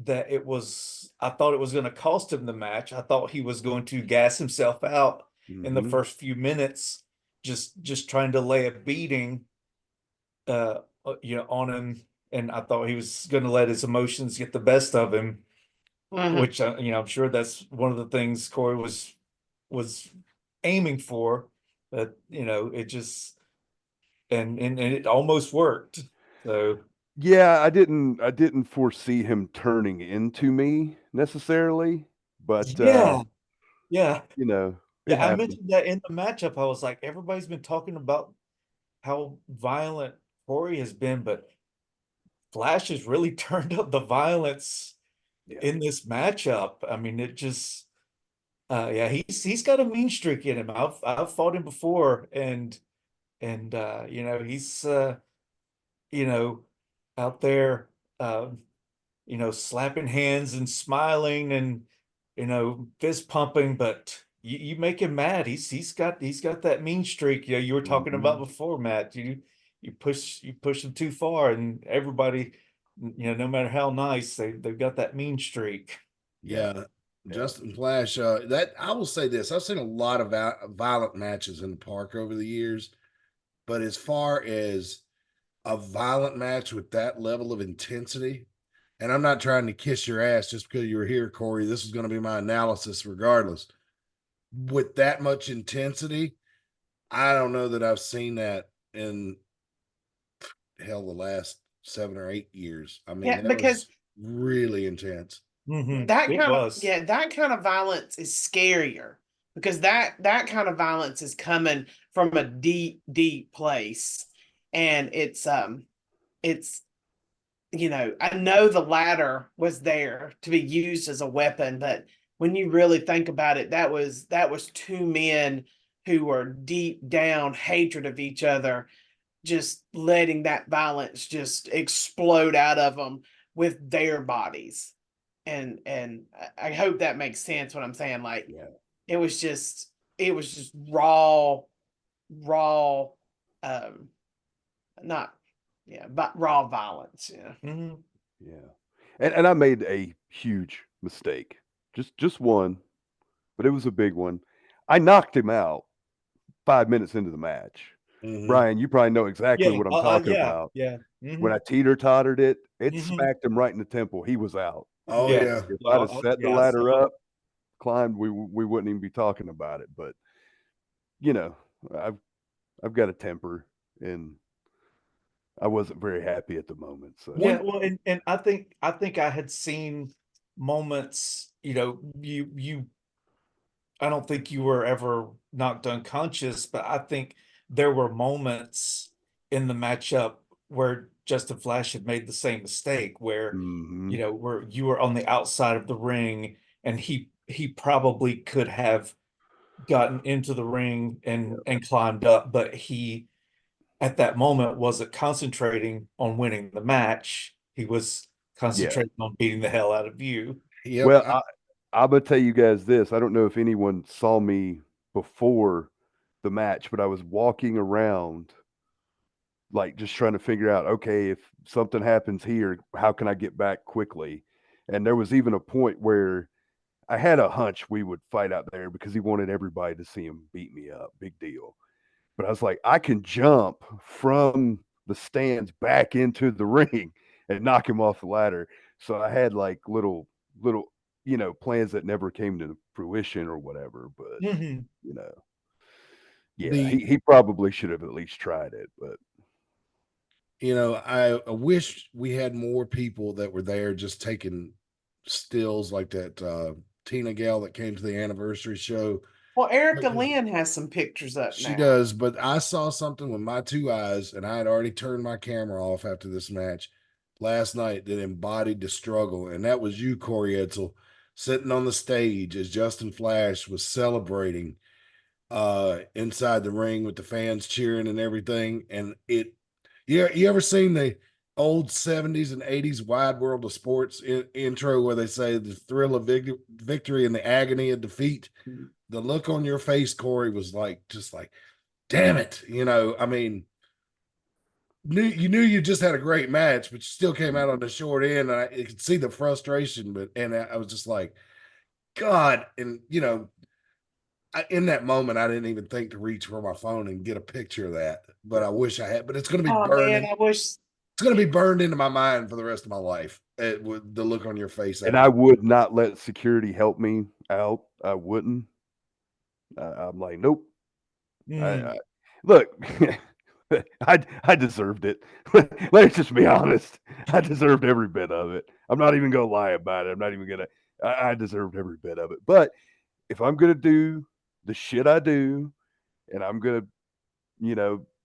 it was going to cost him the match. I thought he was going to gas himself out in the Mhm. first few minutes, just trying to lay a beating on him, and I thought he was going to let his emotions get the best of him, Mhm. which I'm sure that's one of the things Corey was aiming for, but it just and it almost worked. So Yeah, I didn't foresee him turning into me necessarily, but yeah, you know, it yeah. I happened. mentioned that in the matchup. I was like, everybody's been talking about how violent Corey has been, but Flash has really turned up the violence Yeah. in this matchup. I mean, it just yeah, he's got a mean streak in him. I've fought him before, and he's out there slapping hands and smiling and fist pumping, but you make him mad. He's got that mean streak you were talking about Mhm. before, Matt. You push him too far, and everybody, no matter how nice, they've got that mean streak. Yeah. Justin Flash, that I will say this, I've seen a lot of violent matches in the park over the years, but as far as a violent match with that level of intensity, and I'm not trying to kiss your ass just because you were here, Corey. This is going to be my analysis regardless. With that much intensity, I don't know that I've seen that in hell the last 7 or 8 years. I mean, Yeah, that because was really intense. that It kind of was. that kind of violence is scarier because that kind of violence is coming from a deep place, and it's I know the ladder was there to be used as a weapon, but when you really think about it, that was two men who were deep down hatred of each other, just letting that violence just explode out of them with their bodies. And I hope that makes sense what I'm saying. Like Yeah. it was just raw, um, not but raw violence. Yeah. Mhm. Yeah. And I made a huge mistake. Just one, but it was a big one. I knocked him out 5 minutes into the match. Mhm. Brian, you probably know exactly Yeah, what I'm talking yeah, about. yeah. When I teeter-tottered it, it Mhm. smacked him right in the temple. He was out. Oh, Yeah. yeah. If I'd have set the Yeah, ladder so- up, climbed, we wouldn't even be talking about it. But you know, I've got a temper, and I wasn't very happy at the moment. So Yeah, well, and I think I had seen moments you know, I don't think you were ever knocked unconscious, but I think there were moments in the matchup where Justin Flash had made the same mistake where, Mhm. you know, where you were on the outside of the ring and he probably could have gotten into the ring and climbed up, but he at that moment wasn't concentrating on winning the match. He was Yeah. concentrating on beating the hell out of you. Yep. Well, I'm gonna tell you guys this. I don't know if anyone saw me before the match, but I was walking around, like just trying to figure out, okay, if something happens here, how can I get back quickly? And there was even a point where I had a hunch we would fight out there because he wanted everybody to see him beat me up. Big deal. But I was like, I can jump from the stands back into the ring and knock him off the ladder. So I had like little, plans that never came to fruition or whatever. But Mhm. you know, yeah, The he probably should have at least tried it. But I wish we had more people that were there just taking stills like that Tina gal that came to the anniversary show. Well, Erica Because Lynn has some pictures up she now. does, but I saw something with my two eyes, and I had already turned my camera off after this match last night that embodied the struggle, and that was you, Corey Edsel, sitting on the stage as Justin Flash was celebrating inside the ring with the fans cheering and everything. And you ever seen the old 70s and 80s Wide World of Sports intro where they say the thrill of victory and the agony of defeat? The look on your face, Corey, was like, just like, damn it. I mean, you knew you just had a great match, but you still came out on the short end. And I could see the frustration, and I was just like, God. And, in that moment, I didn't even think to reach for my phone and get a picture of that, but I wish I had. But it's going to be Oh burning. man, I wish. It's going to be burned into my mind for the rest of my life. With the look on your face, and I would not let security help me out. I wouldn't. I'm like, nope. Mm. I look. I deserved it. Let's just be honest. I deserved every bit of it. I'm not even gonna lie about it. I'm not even gonna. I deserved every bit of it. But if I'm gonna do the shit I do, and I'm gonna,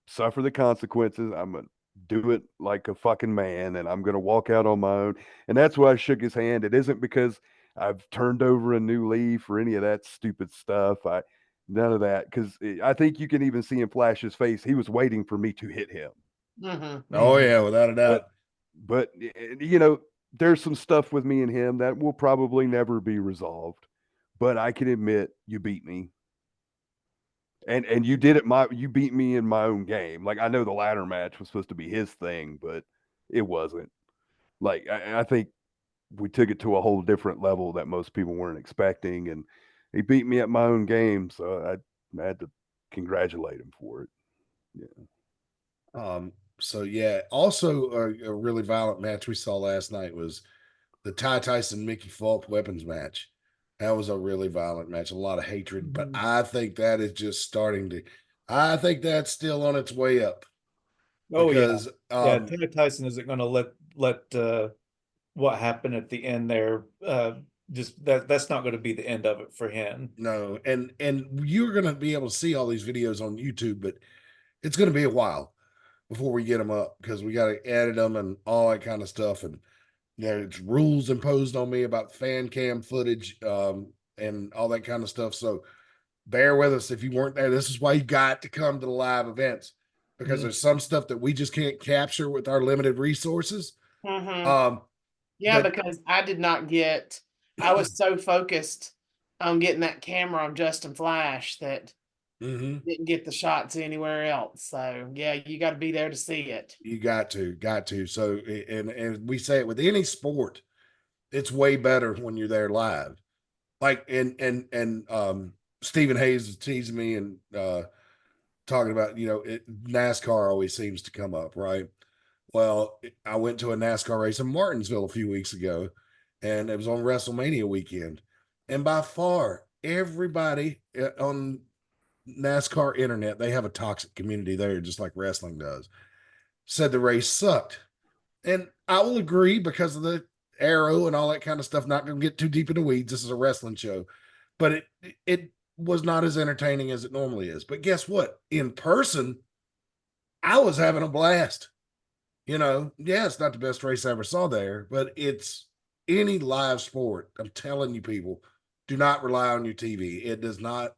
suffer the consequences, I'm gonna do it like a fucking man, and I'm gonna walk out on my own. And that's why I shook his hand. It isn't because I've turned over a new leaf or any of that stupid stuff. None of that, because I think you can even see in Flash's face, he was waiting for me to hit him. Oh yeah, without a doubt. But there's some stuff with me and him that will probably never be resolved. But I can admit you beat me. And you did it you beat me in my own game. Like, I know the ladder match was supposed to be his thing, but it wasn't. Like, I think we took it to a whole different level that most people weren't expecting, and he beat me at my own game, so I had to congratulate him for it. Yeah. So yeah, also a really violent match we saw last night was the Ty Tyson Mickey Falk weapons match. That was a really violent match, a lot of hatred, but I think that is just starting to. I think that's still on its way up. Oh Because yeah. Tina Tyson isn't going to let what happened at the end there. Just that's not going to be the end of it for him. no, and you're going to be able to see all these videos on YouTube, but it's going to be a while before we get them up because we got to edit them and all that kind of stuff. And it's rules imposed on me about fan cam footage and all that kind of stuff. So bear with us if you weren't there. This is why you got to come to the live events because there's some stuff that we just can't capture with our limited resources. Yeah, because I did not get. I was so focused on getting that camera on Justin Flash that didn't get the shots anywhere else. So yeah, you got to be there to see it. You got to. So, and we say it with any sport, it's way better when you're there live. Like, and Stephen Hayes is teasing me and talking about, NASCAR always seems to come up, right? Well, I went to a NASCAR race in Martinsville a few weeks ago, and it was on WrestleMania weekend. And by far, everybody on NASCAR internet, they have a toxic community there, just like wrestling does, said the race sucked. And I will agree because of arrow and all that kind of stuff. Not going to get too deep in the weeds. This is a wrestling show, but it was not as entertaining as it normally is. But guess what? In person, I was having a blast. Yeah, it's not the best race I ever saw there, but it's any live sport. I'm telling you, people, do not rely on your TV. It does not.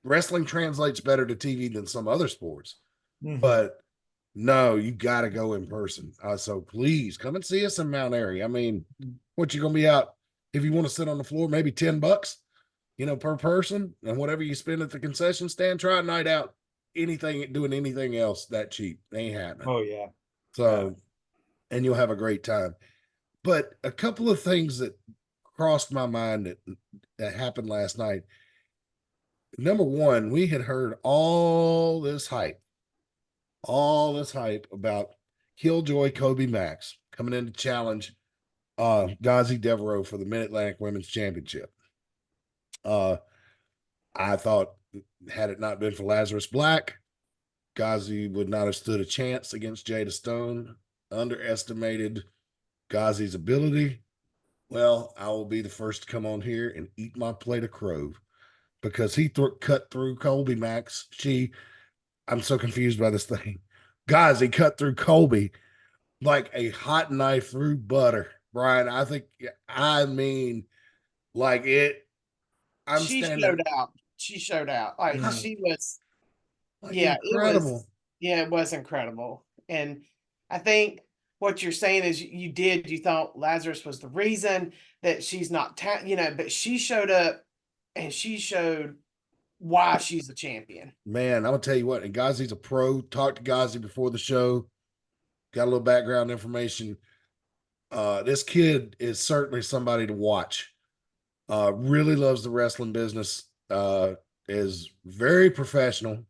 Wrestling translates better to TV than some other sports, but no, you got to go in person. So please come and see us in Mount Airy. I mean, what you going to be out if you want to sit on the floor, maybe $10, per person, and whatever you spend at the concession stand, try a night out. Doing anything else that cheap ain't happening. Oh yeah. So, and you'll have a great time. But a couple of things that crossed my mind that happened last night. Number one, we had heard all this hype about Killjoy Kobe Max coming in to challenge Ghazi Devereaux for the Mid Atlantic Women's Championship. I thought, had it not been for Lazarus Black, Ghazi would not have stood a chance against Jada Stone. Underestimated Ghazi's ability. Well, I will be the first to come on here and eat my plate of crow because he cut through Colby Max. I'm so confused by this thing. Ghazi cut through Colby like a hot knife through butter. Brian, I mean, like it. She showed out. Like she was, incredible. It was incredible. And I think what you're saying is you thought Lazarus was the reason that she's not, but she showed up and she showed why she's a champion. Man, I'm gonna tell you what, and Ghazi's a pro. Talked to Ghazi before the show, got a little background information. This kid is certainly somebody to watch. Really loves the wrestling business. Is very professional.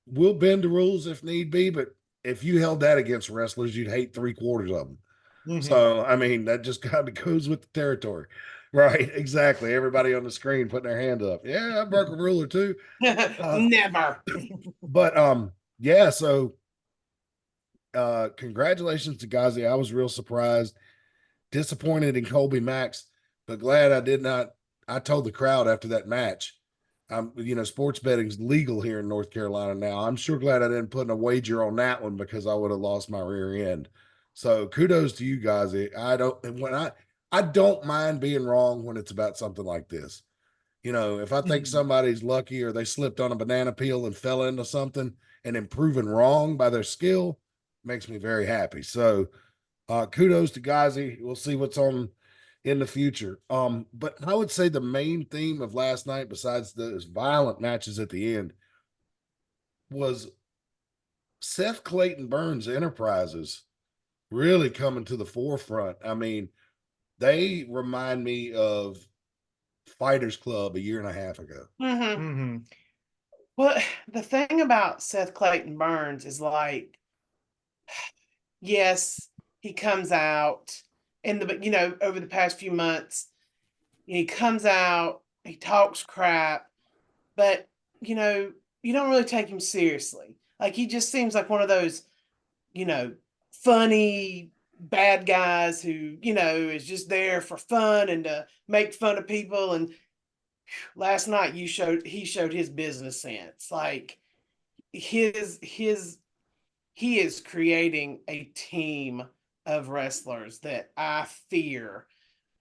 We'll bend the rules if need be, but if you held that against wrestlers, you'd hate 3/4 of them. So, I mean, that just kind of goes with the territory. Right, exactly. Everybody on the screen putting their hand up. Yeah, I broke a rule or two. Never. But yeah, so congratulations to Ghazi. I was real surprised, disappointed in Colby Max, but glad I did not. I told the crowd after that match, sports betting's legal here in North Carolina now. I'm sure glad I didn't put a wager on that one because I would have lost my rear end. So kudos to you guys. I don't mind being wrong when it's about something like this. If I think somebody's lucky or they slipped on a banana peel and fell into something and then proven wrong by their skill, makes me very happy. So kudos to Ghazi. We'll see what's on in the future. But I would say the main theme of last night, besides those violent matches at the end, was Seth Clayton Burns Enterprises really coming to the forefront. I mean, they remind me of Fighters Club a year and a half ago. Well, the thing about Seth Clayton Burns is like, yes, he comes out over the past few months, he comes out, he talks crap, but you don't really take him seriously. Like he just seems like one of those, funny bad guys who, is just there for fun and to make fun of people. And last night he showed his business sense. Like he is creating a team of wrestlers that I fear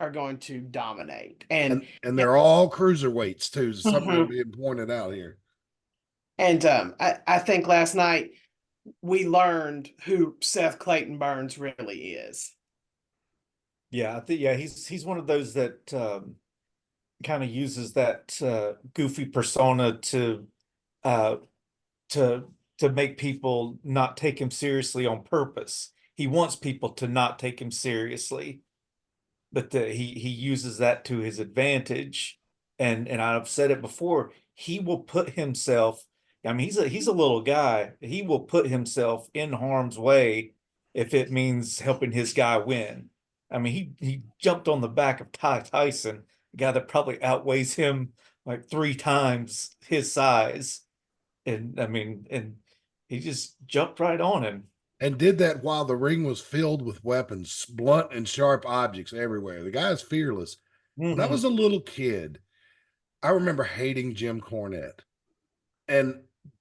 are going to dominate. And they're all cruiserweights too. Something being pointed out here. And I think last night we learned who Seth Clayton Burns really is. Yeah, he's one of those that kind of uses that goofy persona to make people not take him seriously on purpose. He wants people to not take him seriously, but he uses that to his advantage. And I've said it before, he will put himself, I mean, he's a little guy. He will put himself in harm's way if it means helping his guy win. I mean, he jumped on the back of Tyson, a guy that probably outweighs him like 3 times his size. And I mean, and he just jumped right on him. and did that while the ring was filled with weapons, blunt and sharp objects everywhere. The guy's fearless. When I Mhm. was a little kid, I remember hating Jim Cornette.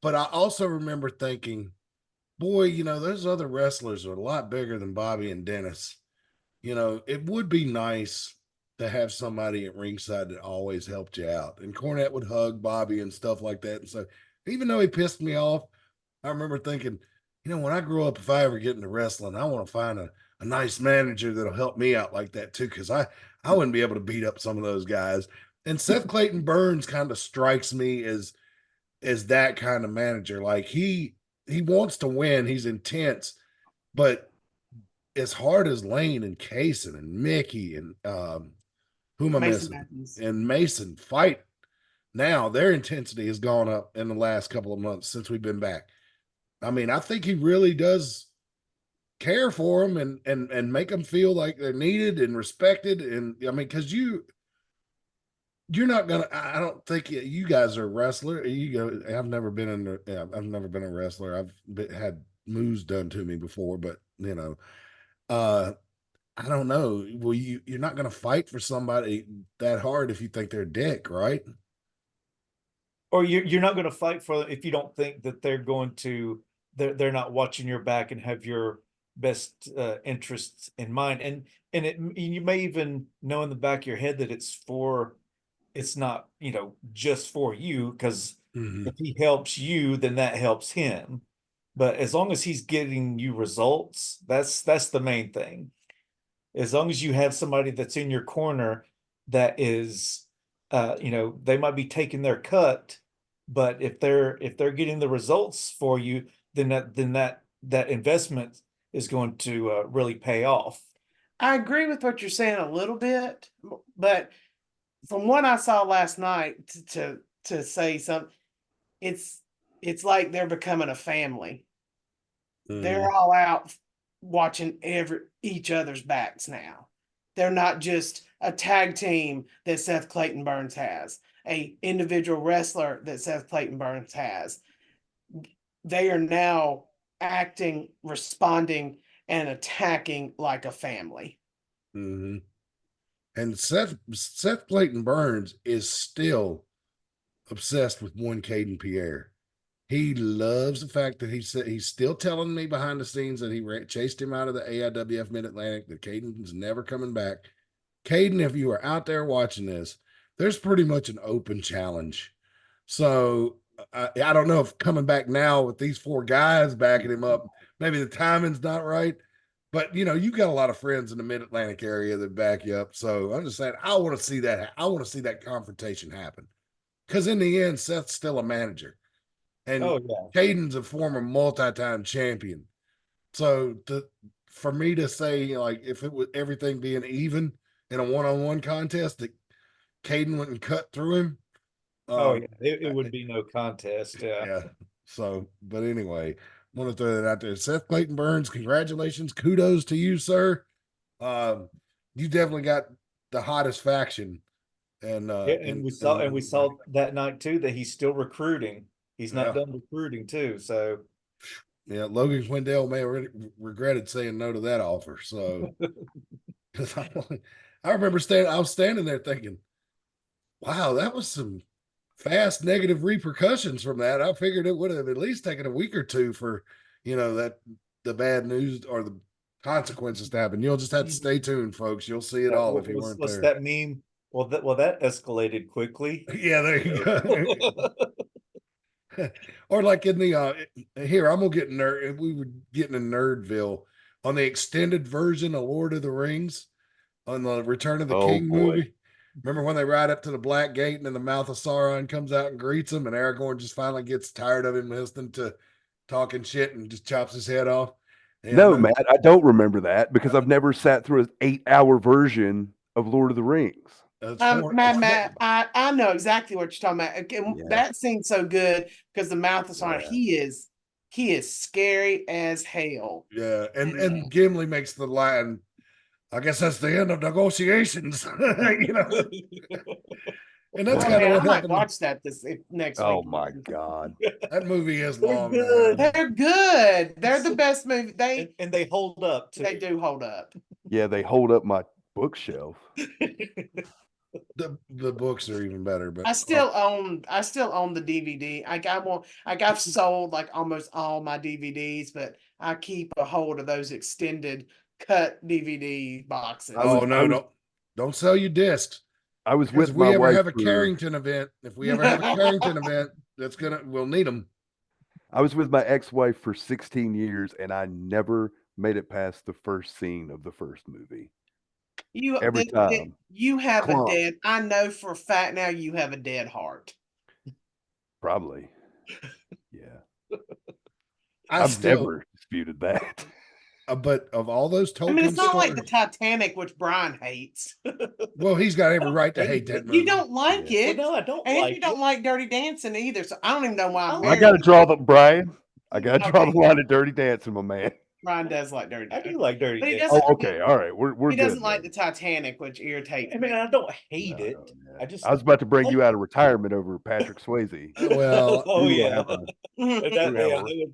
But I also remember thinking, boy, those other wrestlers are a lot bigger than Bobby and Dennis. It would be nice to have somebody at ringside that always helped you out. And Cornette would hug Bobby and stuff like that. And so even though he pissed me off, I remember thinking, when I grow up, if I ever get into wrestling, I want to find a nice manager that'll help me out like that too. Cause I wouldn't be able to beat up some of those guys. And Seth Clayton Burns kind of strikes me as that kind of manager. Like he wants to win, he's intense, but as hard as Lane and Kaysen and Mickey and who am I Mason missing? Matthews. And Mason fight now, their intensity has gone up in the last couple of months since we've been back. I mean, I think he really does care for them and make them feel like they're needed and respected. And I mean, because you're not gonna. I don't think you guys are a wrestler. You go. I've never been I've never been a wrestler. Had moves done to me before, but I don't know. Well, you're not gonna fight for somebody that hard if you think they're a dick, right? Or you're not going to fight for them if you don't think that they're not watching your back and have your best interests in mind. And you may even know in the back of your head that it's not, just for you, because Mm-hmm. if he helps you, then that helps him. But as long as he's getting you results, that's the main thing. As long as you have somebody that's in your corner that is, they might be taking their cut, but if they're getting the results for you, then that investment is going to really pay off. I agree with what you're saying a little bit, but from what I saw last night, to say something, it's like they're becoming a family. They're all out watching each other's backs now. They're not just a tag team that Seth Clayton Burns has, a individual wrestler that Seth Clayton Burns has. They are now acting, responding, and attacking like a family. Mm-hmm. And Seth Clayton Burns is still obsessed with one Caden Pierre. He loves the fact that he's still telling me behind the scenes that he chased him out of the AIWF Mid Atlantic, that Caden's never coming back. Caden, if you are out there watching this, there's pretty much an open challenge. So I don't know if coming back now with these four guys backing him up, maybe the timing's not right. But you've got a lot of friends in the Mid Atlantic area that back you up. So I'm just saying, I want to see that. I want to see that confrontation happen. Because in the end, Seth's still a manager. And Oh yeah. Caden's a former multi-time champion. So for me to say, like, if it was everything being even in a one-on-one contest, that Caden wouldn't cut through him. Oh yeah, it would be no contest. Yeah. Yeah. So, but anyway, I want to throw that out there. Seth Clayton Burns, congratulations. Kudos to you, sir. You definitely got the hottest faction. And Yeah, and we saw that night too that he's still recruiting. He's not done recruiting too. So yeah, Logan Quindell may have regretted saying no to that offer. So I remember I was standing there thinking, wow, that was some fast negative repercussions from that. I figured it would have at least taken a week or two for, that the bad news or the consequences to happen. You'll just have to stay tuned, folks. You'll see it all if you weren't what's there. that meme? Well, that escalated quickly. Yeah, there you go. Or like in the here, I'm gonna get nerd. We were getting in Nerdville on the extended version of Lord of the Rings on the Return of the King movie. Remember when they ride up to the Black Gate and then the mouth of Sauron comes out and greets him, and Aragorn just finally gets tired of him listening to talking shit and just chops his head off. And no, Matt, I don't remember that because I've never sat through an 8-hour version of Lord of the Rings. Matt, I know exactly what you're talking about. Again, Yeah. that scene's so good because the mouth is on. Yeah. He is scary as hell. Yeah, and Gimli makes the line, I guess that's the end of negotiations. And that's Oh, kind of man, I what might happened. watch that next Oh week. my God. That movie is They're long. good. man. They're good. They're the best movie. And they hold up too. They do hold up. Yeah, they hold up my bookshelf. The books are even better, but I still own the DVD. I've sold like almost all my DVDs, but I keep a hold of those extended cut DVD boxes. I was- don't sell your discs. I was Because with if we my ever wife have a for- Carrington event, we'll need them. I was with my ex-wife for 16 years, and I never made it past the first scene of the first movie. Every time. You have Clump. I know for a fact now you have a dead heart. Probably. Yeah. I've still, never disputed that. but of all those Tolkien I mean, it's not stories, like the Titanic, which Brian hates. well, he's got every right to hate that movie. You don't like Yeah. it. Well, no, I don't And like you don't it. like Dirty Dancing either. So I don't even know why I'm I I married. got to draw the Brian. I got to draw Okay. the line of Dirty Dancing, my man. Brian does like Dirty I Dancing. do like Dirty But he Dancing. doesn't- Oh, okay. All right. We're He good. doesn't like then. the Titanic, which irritates I mean, me. I don't hate No, it. yeah. I just I was about to bring you out of retirement over Patrick Swayze. Well, oh we will yeah. have a- That, we yeah, have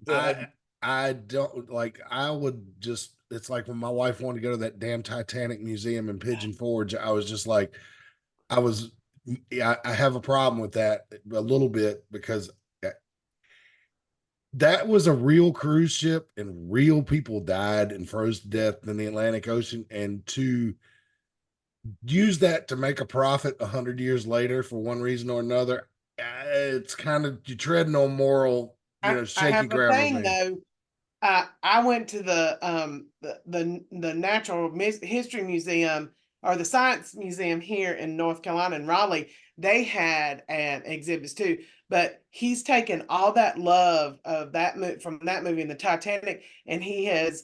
I would, I don't like. I would just. It's like when my wife wanted to go to that damn Titanic museum in Pigeon Forge. I was just like, I have a problem with that a little bit because that was a real cruise ship and real people died and froze to death in the Atlantic Ocean, and to use that to make a profit 100 years later for one reason or another, it's kind of you treading on moral, I shaky have a ground. thing with me. though. I went to the Natural History Museum or the Science Museum here in North Carolina in Raleigh. They had an exhibits too, but he's taken all that love of that from that movie and the Titanic, and he is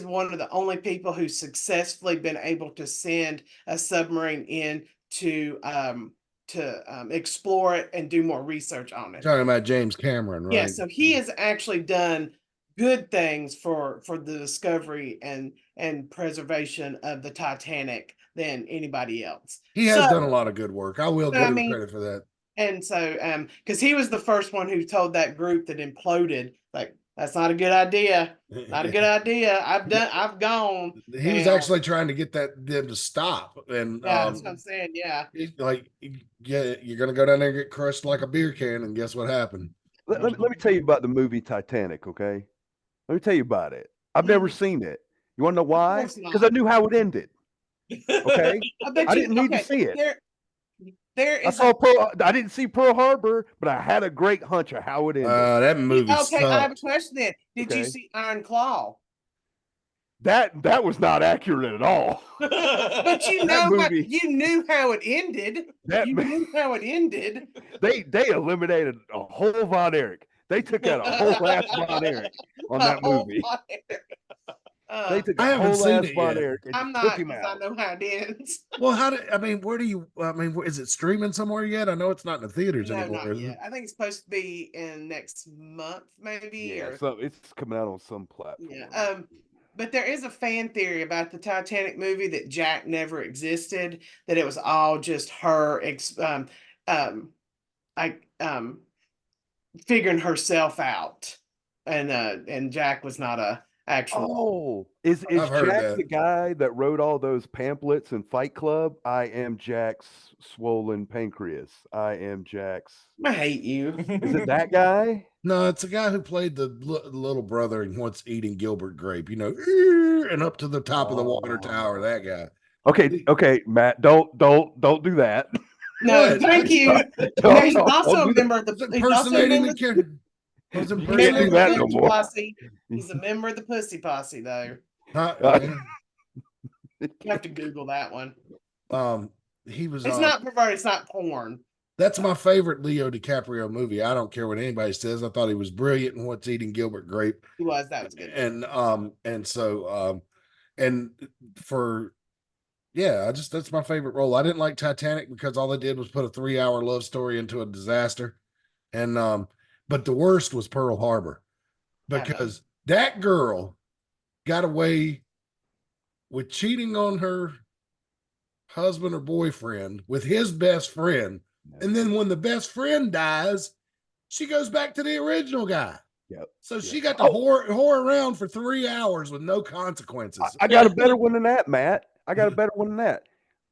one of the only people who's successfully been able to send a submarine in to explore it and do more research on it. Talking about James Cameron, right? Yeah, so he has actually done good things for the discovery and preservation of the Titanic than anybody else. He has So- done a lot of good work. I will So, give I him mean- credit for that. And so, because he was the first one who told that group that imploded, like, that's not a good idea. Not a good idea. I've gone. He was down. actually trying to get them to stop, and Yeah, that's what I'm saying. Yeah. he's like, yeah, you're gonna go down there and get crushed like a beer can, and guess what happened? Let me tell you about the movie Titanic, okay? Let me tell you about it. I've never seen it. You want to know why? course not. Because I knew how it ended. Okay? I bet I you didn't need to see it. There I is saw I didn't see Pearl Harbor, but I had a great hunch of how it ended. That movie okay, I have a sucked. question then. Did you Okay. see Iron Claw? That was not accurate at all. But you That know movie- you knew how it ended. That You ma- knew how it ended. They eliminated a whole Von Erich. They took out a whole ass Von Erich on that Oh, movie. Uh, They took I a haven't whole seen ass it Von yet. Erich and I'm took not him because I out. know how it ends. Well, where do you? I mean, is it streaming somewhere yet? I know it's not in the theaters No, anymore. not Is yet. it? I think it's supposed to be in next month, maybe. Yeah, or so it's coming out on some platform. yeah. But there is a fan theory about the Titanic movie that Jack never existed, that it was all just her figuring herself out. And Jack was not a actual. Oh, is I've heard Jack that. the guy that wrote all those pamphlets in Fight Club? I am Jack's swollen pancreas. I am Jack's. I hate you. Is it that guy? No, it's a guy who played the little brother and what's eating Gilbert Grape. And up to the top of the water tower. That guy. Okay, Matt. Don't do that. No, What? thank you. Don't- No, he's don't also do a that. member of I was the. He's also a impersonating member. the character. I was You can't impersonating do Member that of the no Pussy more. Posse. He's a member of the Pussy Posse, though. Huh? You have to Google that one. He was. It's not perverted. It's not porn. That's my favorite Leo DiCaprio movie. I don't care what anybody says. I thought he was brilliant in What's Eating Gilbert Grape. He was. That was good. And for yeah, that's my favorite role. I didn't like Titanic because all they did was put a 3-hour love story into a disaster. And but the worst was Pearl Harbor because that girl got away with cheating on her husband or boyfriend with his best friend And then when the best friend dies, she goes back to the original guy. Yep. So she got to whore around for 3 hours with no consequences. I got a better one than that, Matt. I got a better one than that.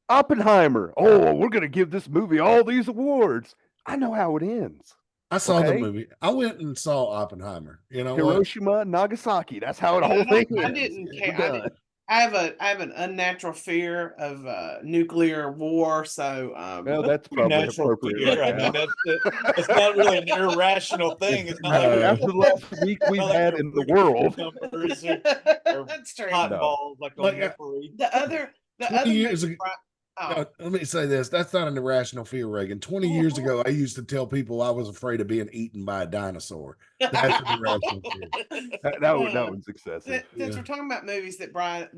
Oppenheimer. Oh, we're going to give this movie all these awards. I know how it ends. I saw the Okay. movie. I went and saw Oppenheimer. You know what? Hiroshima, Nagasaki. That's how the whole thing I ends. didn't We're care. done. I have an unnatural fear of nuclear war, so Well, that's probably Natural appropriate. fear. Right I now. mean, it's not really an irrational thing. It's not like After the last week we've not like had your in the freaking world. cucumbers or that's true. hot No. balls like on Like, Memory. The other 20 years movie, ago. oh. No, let me say this. That's not an irrational fear, Reagan. 20 years ago, I used to tell people I was afraid of being eaten by a dinosaur. That's an irrational fear. That one's excessive. Since we're talking about movies that Brian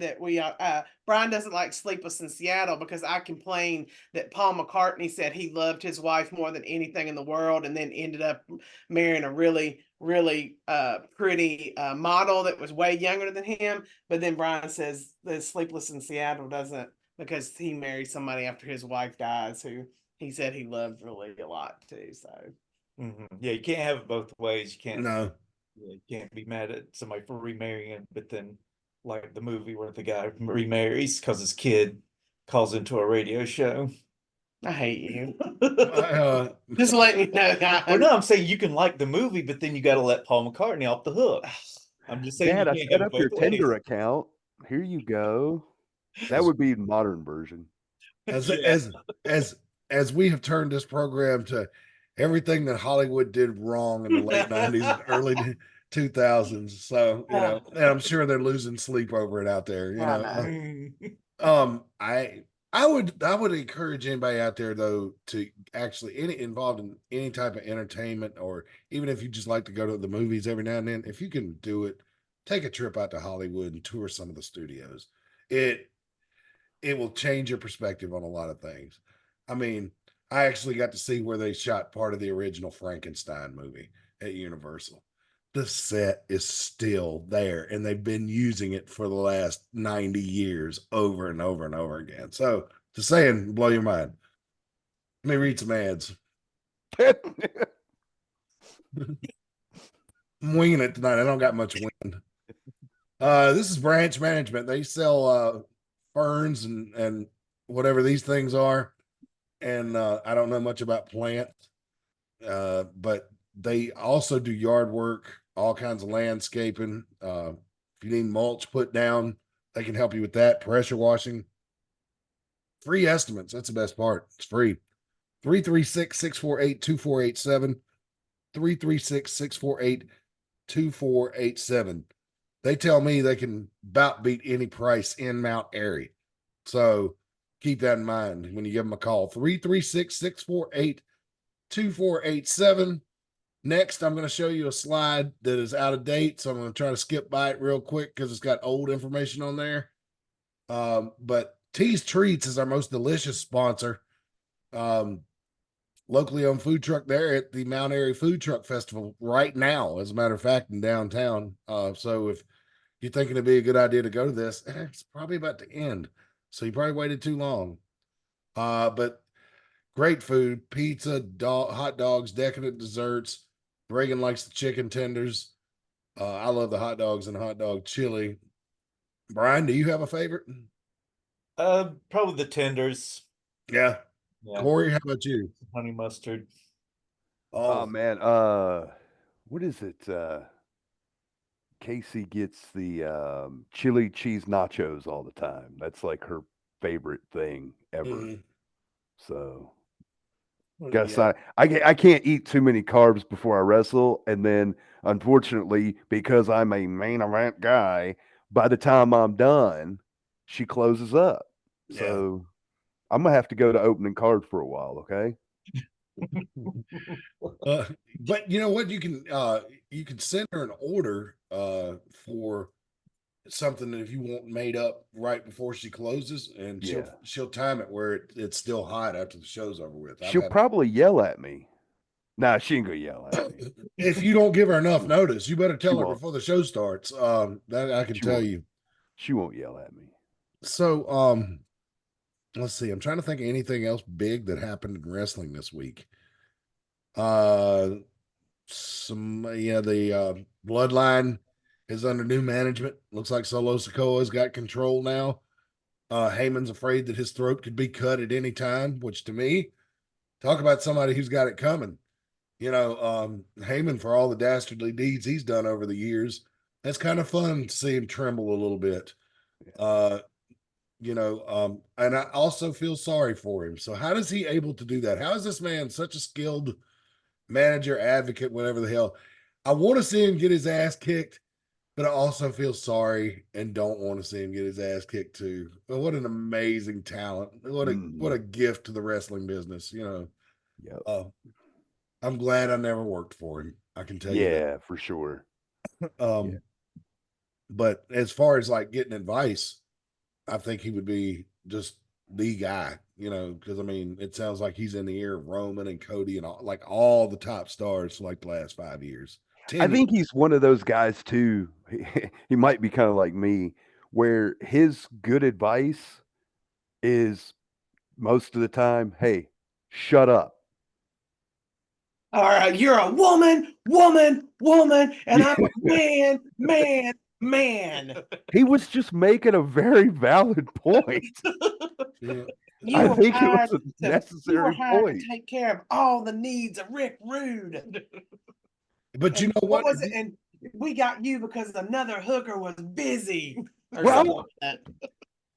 doesn't like Sleepless in Seattle because I complained that Paul McCartney said he loved his wife more than anything in the world and then ended up marrying a really pretty model that was way younger than him. But then Brian says that Sleepless in Seattle doesn't, because he married somebody after his wife dies who he said he loved really a lot too. So Yeah, you can't have it both ways. You can't. No. You can't be mad at somebody for remarrying, but then like the movie where the guy remarries because his kid calls into a radio show. I hate you. Uh, Just letting you know, guys. Well, no, I'm saying you can like the movie, but then you got to let Paul McCartney off the hook. I'm just saying. Dad, you I can't set have up it your both ways. Tinder account. Here you go. That would be the modern version. as Yeah. as we have turned this program to everything that Hollywood did wrong in the late 90s and early 2000s. So, you know, and I'm sure they're losing sleep over it out there, you know. I would encourage anybody out there though to actually involved in any type of entertainment, or even if you just like to go to the movies every now and then, if you can do it, take a trip out to Hollywood and tour some of the studios. It will change your perspective on a lot of things. I mean, I actually got to see where they shot part of the original Frankenstein movie at Universal. The set is still there, and they've been using it for the last 90 years over and over and over again. So, just saying, blow your mind. Let me read some ads. I'm winging it tonight. I don't got much wind. This is Branch Management. They sell ferns and whatever these things are. And I don't know much about plants, but they also do yard work, all kinds of landscaping. If you need mulch put down, they can help you with that. Pressure washing. Free estimates. That's the best part. It's free. 336-648-2487. 336-648-2487. They tell me they can about beat any price in Mount Airy. So keep that in mind when you give them a call. 336-648-2487. Next, I'm going to show you a slide that is out of date. So I'm going to try to skip by it real quick because it's got old information on there. But T's Treats is our most delicious sponsor. Locally owned food truck there at the Mount Airy Food Truck Festival right now, as a matter of fact, in downtown. So if you're thinking it'd be a good idea to go to this, it's probably about to end. So you probably waited too long. But great food, pizza, hot dogs, decadent desserts. Reagan likes the chicken tenders. I love the hot dogs and hot dog chili. Brian, do you have a favorite? Probably the tenders. Yeah. Yeah. Corey, how about you? Honey mustard. Oh man, what is it? Casey gets the chili cheese nachos all the time. That's like her favorite thing ever. Mhm. So What do gotta you sign. I can't eat too many carbs before I wrestle, and then unfortunately, because I'm a main event guy, by the time I'm done, she closes up. Yeah. So I'm gonna have to go to opening card for a while. Okay. But you know what? You can send her an order for something that if you want made up right before she closes, and Yeah. she'll time it where it's still hot after the show's over with. She'll probably yell at me. Nah, she ain't gonna yell at me. If you don't give her enough notice, you better tell her won't. before the show starts. That I can She tell won't. you. She won't yell at me. So let's see. I'm trying to think of anything else big that happened in wrestling this week. The Bloodline is under new management. Looks like Solo Sikoa's got control now. Heyman's afraid that his throat could be cut at any time, which to me, talk about somebody who's got it coming. Heyman, for all the dastardly deeds he's done over the years, that's kind of fun to see him tremble a little bit. And I also feel sorry for him. So how is he able to do that? How is this man such a skilled manager, advocate, whatever the hell? I want to see him get his ass kicked, but I also feel sorry and don't want to see him get his ass kicked too. But what an amazing talent. What a gift to the wrestling business, Yeah. I'm glad I never worked for him. I can tell you that. Yeah, for sure. But as far as like getting advice, I think he would be just the guy, because I mean, it sounds like he's in the ear of Roman and Cody and all the top stars for like the last 5 years. I think he's one of those guys too. He might be kind of like me, where his good advice is most of the time, hey, shut up. All right, you're a woman, and I'm a man. He was just making a very valid point. I think it was a necessary point. To take care of all the needs of Rick Rude. But you know what? Was it? And we got you because another hooker was busy. Or Well, something like that.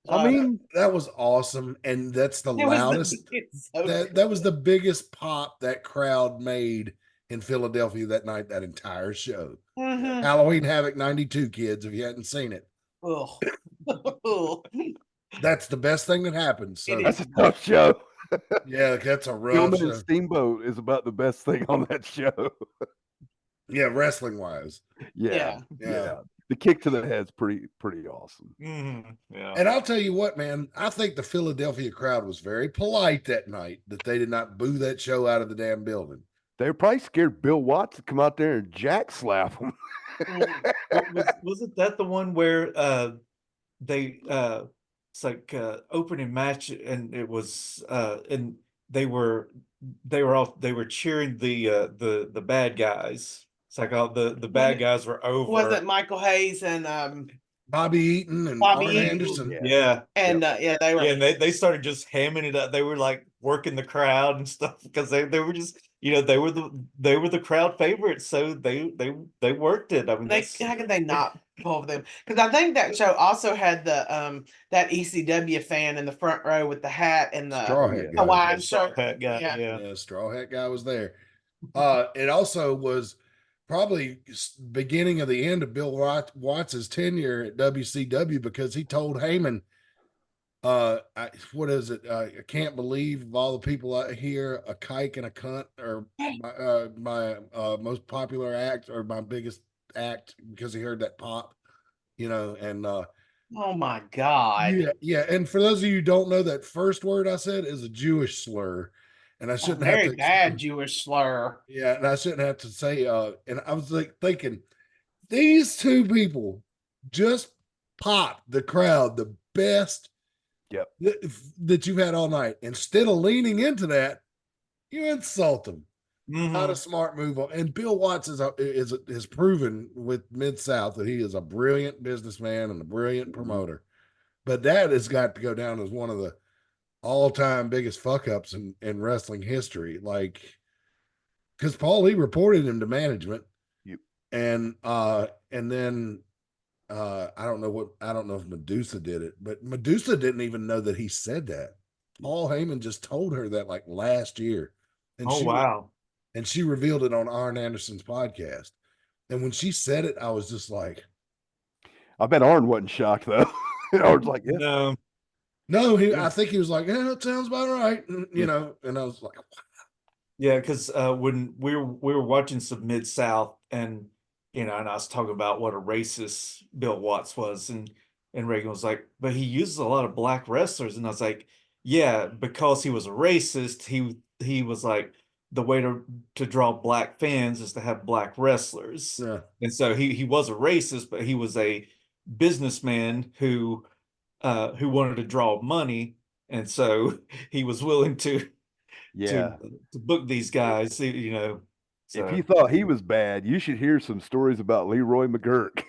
I mean, that was awesome, and that's the loudest. That was the biggest pop that crowd made in Philadelphia that night. That entire show. Mm-hmm. Halloween Havoc '92, kids, if you hadn't seen it. That's the best thing that happened. So that's a tough show. Yeah, that's a rough Gilman show. and Steamboat is about the best thing on that show. Yeah, wrestling wise. Yeah. The kick to the head's pretty awesome. Mm-hmm. Yeah. And I'll tell you what, man, I think the Philadelphia crowd was very polite that night that they did not boo that show out of the damn building. They were probably scared Bill Watts to come out there and jack slap them. Wasn't that the one where they it's like opening match, and it was and they were cheering the bad guys. It's like all the bad guys were over. Was it Michael Hayes and Bobby Eaton and Bobby Arn Eaton? Anderson? Yeah. And they were. Yeah, and they started just hamming it up. They were like working the crowd and stuff because they were just, they were the crowd favorites, so they worked it. I mean, How could they not pull them? Because I think that show also had the that ECW fan in the front row with the hat and the Straw hat guy. Hawaiian Straw shirt. hat guy, Yeah, straw hat guy was there. It also was probably beginning of the end of Bill Watts' tenure at WCW, because he told Heyman, what is it? I can't believe of all the people out here, a kike and a cunt are my most popular act, or my biggest act, because he heard that pop, and oh my God. Yeah. And for those of you who don't know, that first word I said is a Jewish slur. And I shouldn't have to. Bad Jewish slur. Yeah, and I shouldn't have to say. And I was like thinking, these two people just popped the crowd the best. Yep. That you've had all night. Instead of leaning into that, you insult them. Mm-hmm. Not a smart move. And Bill Watts has proven with Mid-South that he is a brilliant businessman and a brilliant promoter. But that has got to go down as one of the all-time biggest fuck-ups in wrestling history. Like, because Paul Lee reported him to management. Yep. And then I don't know if Medusa did it, but Medusa didn't even know that he said that. Paul Heyman just told her that like last year. And wow. And she revealed it on Arn Anderson's podcast. And when she said it, I was just like, I bet Arn wasn't shocked though. I was like, yeah. No, I think he was like, yeah, that sounds about right. And, and I was like, wow. Yeah, because when we were watching some Mid-South, and and I was talking about what a racist Bill Watts was, and Reagan was like, but he uses a lot of black wrestlers, and I was like, yeah, because he was a racist, he was like, the way to draw black fans is to have black wrestlers. Yeah. And so he was a racist, but he was a businessman who wanted to draw money, And so he was willing to Yeah. to book these guys, you know. If So you thought he was bad, you should hear some stories about Leroy McGurk.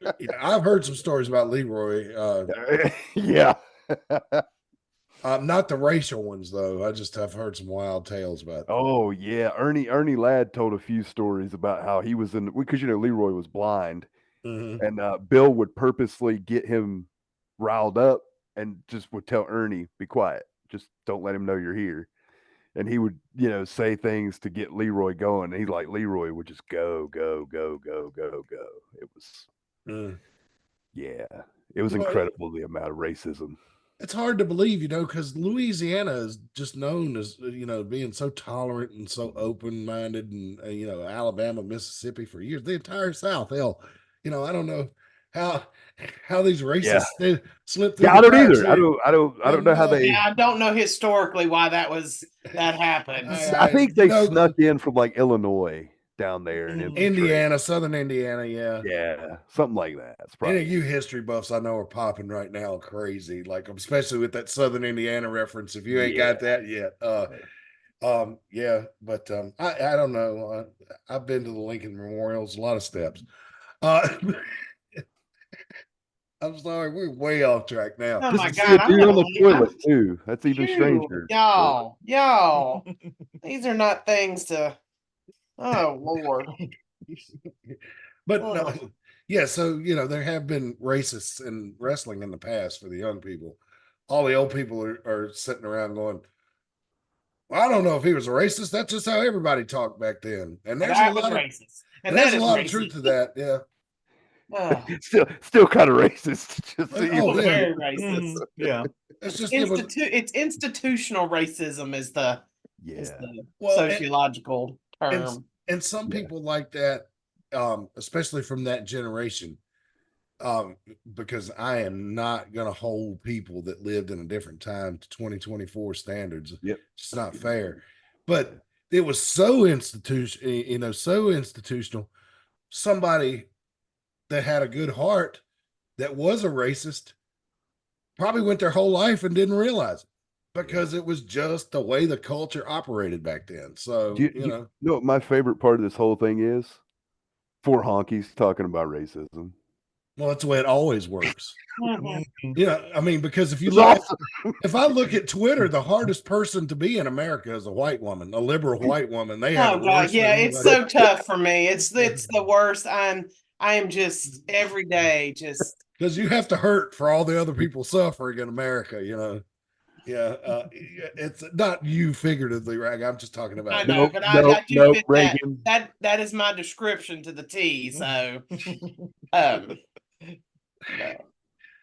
Yeah, I've heard some stories about Leroy. Yeah. Not the racial ones though. I've heard some wild tales about. Oh yeah, Ernie Ladd told a few stories about how he was because Leroy was blind, Mhm. and Bill would purposely get him riled up and just would tell Ernie, "Be quiet, just don't let him know you're here." And he would, say things to get Leroy going. And Leroy would just go, go, go, go, go, go. It was, Mm. yeah, it was Well, incredible the amount of racism. It's hard to believe, because Louisiana is just known as, being so tolerant and so open-minded, and Alabama, Mississippi for years, the entire South. Hell, I don't know how these racists slip through Yeah, I the don't cracks either. here. I don't know how they. Yeah, I don't know historically why that happened. I think they snuck in from Illinois down there and Indiana, Southern Indiana, yeah. Yeah, something like that. It's Any probably of you history buffs I know are popping right now crazy, especially with that Southern Indiana reference. If you ain't got that yet, yeah, but I don't know. I've been to the Lincoln Memorials, a lot of steps. I'm sorry, we're way off track now. Oh just my to see God, a I'm dude gonna on the leave. toilet too. That's even Phew, stranger. y'all, these are not things to. Oh Lord. But Oh. no, yeah, so there have been racists in wrestling in the past for the young people. All the old people are sitting around going, well, I don't know if he was a racist. That's just how everybody talked back then. And there's That a was lot of racist. And there's that a is lot of racist. truth to that. Yeah. Oh, Still kind of racist. Just so you Oh, know. yeah. very racist. yeah. It's just It's institutional racism is the Well, sociological term. and some people like that, especially from that generation, because I am not going to hold people that lived in a different time to 2024 standards. Yep. It's not fair. But it was so institutional. Somebody that had a good heart that was a racist probably went their whole life and didn't realize it, because it was just the way the culture operated back then. So, you know what my favorite part of this whole thing is? Four honkies talking about racism. well, that's the way it always works. Mhm. Yeah, I mean, because if I look at Twitter, the hardest person to be in America is a white woman, a liberal white woman. They have Oh God, yeah, it's so tough for me. It's the worst. I am just every day just because you have to hurt for all the other people suffering in America. Yeah, it's not you figuratively, Rag. I'm just talking about. I know, but I do no, fit Reagan. that is my description to the T. So no.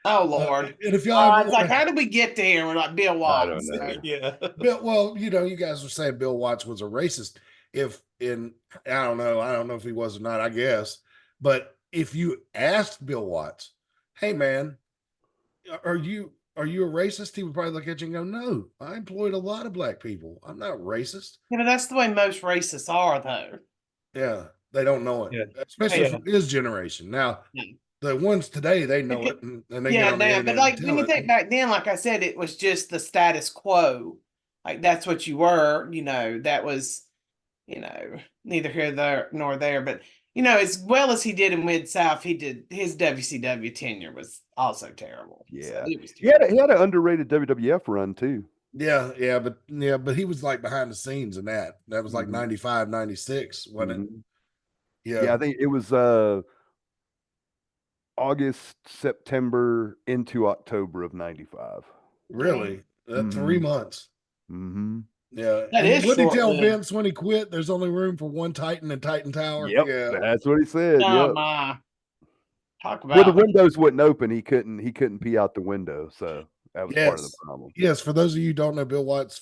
Oh Lord. And if y'all ever It's like, how did we get to here? We're like Bill Watts. I don't know. Yeah. Well, you guys were saying Bill Watts was a racist. I don't know if he was or not, I guess. But if you asked Bill Watts, hey man, are you a racist? He would probably look at you and go, no, I employed a lot of black people. I'm not racist. Yeah, but that's the way most racists are, though. Yeah, they don't know it, Yeah. especially from his generation. Now, the ones today, they know it, and they get on the internet. But like when you think back then, like I said, it was just the status quo. Like that's what you were, that was, neither here nor there. But as well as he did in Mid-South, he did his WCW tenure was also terrible. Yeah. So it was He had an underrated WWF run too. Yeah, but he was like behind the scenes in that. That was like 95, 96, wasn't it? Yeah, I think it was August, September into October of 95. Really? 3 months. Mm-hmm. Yeah. That is what did he tell short-lived. Vince when he quit? There's only room for one Titan in Titan Tower. Yep, Yeah. that's what he said. Oh Yep. my. Talk Well, the about windows wouldn't open. He couldn't pee out the window, so that was part of the problem. Yes, for those of you who don't know, Bill Watts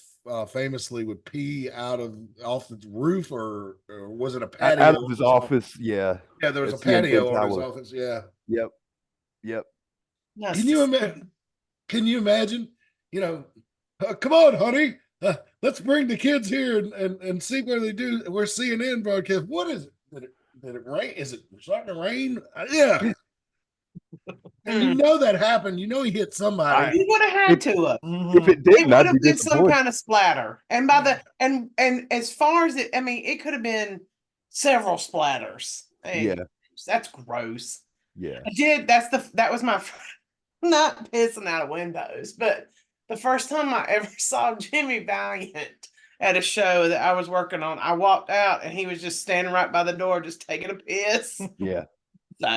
famously would pee off the roof, or was it a patio? Out of his office, yeah. Yeah, there was a It's the Antenna patio on his Tower. office. Yeah. Yep. That's Can you imagine? Can you imagine? Come on, honey. Let's bring the kids here and see where they do. We're CNN broadcast. What is it? Did it rain? Is it starting to rain? Yeah. And you know that happened. You know he hit somebody. He would have had to have. If it It didn't, would I'd have be been some disappointed. kind of splatter. And by the and as far as it, I mean, it could have been several splatters. Yeah. That's gross. Yeah. I did. That was my not pissing out of windows, but the first time I ever saw Jimmy Valiant at a show that I was working on, I walked out and he was just standing right by the door, just taking a piss. Yeah. So,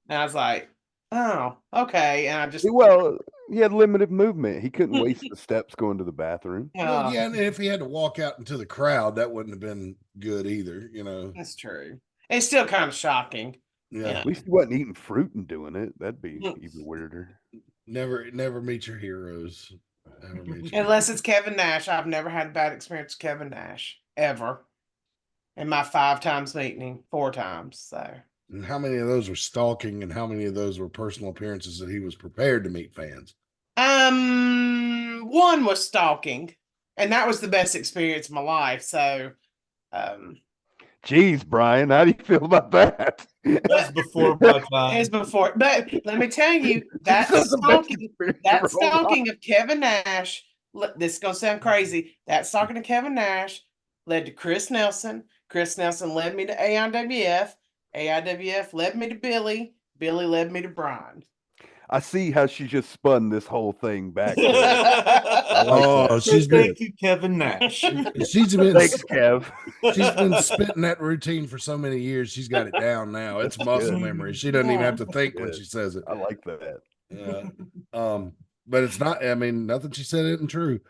and I was like, "Oh, okay." And I just, Well, he had limited movement. He couldn't waste the steps going to the bathroom. Well, yeah, and if he had to walk out into the crowd, that wouldn't have been good either, you know. that's true. It's still kind of shocking. Yeah. At least he wasn't eating fruit and doing it. That'd be even weirder. Never meet your heroes. Never meet your Unless it's Kevin Nash. I've never had a bad experience with Kevin Nash ever. In my 5 times meeting him, 4 times. So. And how many of those were stalking, and how many of those were personal appearances that he was prepared to meet fans? One was stalking, and that was the best experience of my life. So, Jeez, Brian, how do you feel about that? That's before my time. it's before, but let me tell you that This is the best stalking, experience that of your whole life. stalking of Kevin Nash. This is gonna sound crazy. That stalking of Kevin Nash led to Chris Nelson. Chris Nelson led me to AIWF. AIWF led me to Billy. Billy led me to Brian. I see how she just spun this whole thing back. Oh, she's been Thank you, Kevin Nash. she's been Thanks, Kev. she's been spitting that routine for so many years. She's got it down now. It's muscle Good. memory. She doesn't even have to think when Good. she says it. I like that. Yeah. But it's not. I mean, nothing she said isn't true.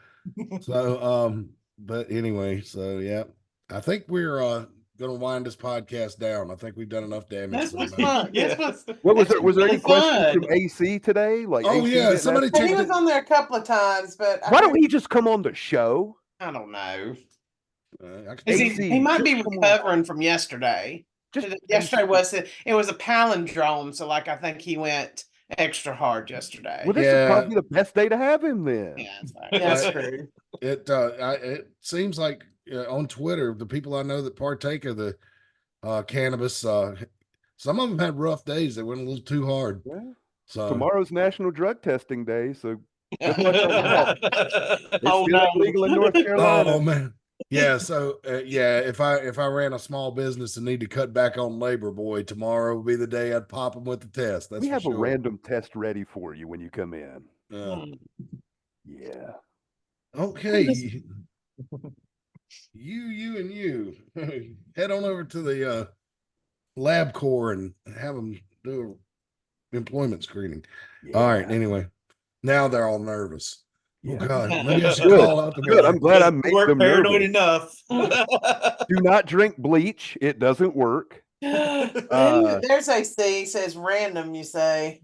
So, but anyway, so yeah, I think we're gonna wind this podcast down. I think we've done enough damage. This was tonight. fun. Yeah. What was This there? Was there any really questions fun. from AC today? Like, Oh, AC yeah, didn't somebody ask- He checked was it. on there a couple of times, but Why don't he just come on the show? I don't know. I can Is take- he might be just come on. recovering from yesterday. Just Yesterday was it was a palindrome, so like I think he went extra hard yesterday. Well, this Yeah. would probably be the best day to have him then. Yeah, that's right. Yeah, that's true. It seems like on Twitter, the people I know that partake of the cannabis, some of them had rough days. They went a little too hard. Yeah. So Tomorrow's National Drug Testing Day, so good luck on that. It's Oh, still no. illegal in North Carolina. oh man, yeah. So yeah, if I ran a small business and need to cut back on labor, boy, tomorrow will be the day I'd pop them with the test. That's We for have sure. a random test ready for you when you come in. Yeah. Yeah. Okay. You and you head on over to the lab core and have them do a employment screening. All right. Anyway, now they're all nervous. Yeah. Oh God, maybe I should Good. call out the Good. I'm glad I We made weren't them paranoid nervous. enough. Do not drink bleach. It doesn't work. There's AC says random, you say.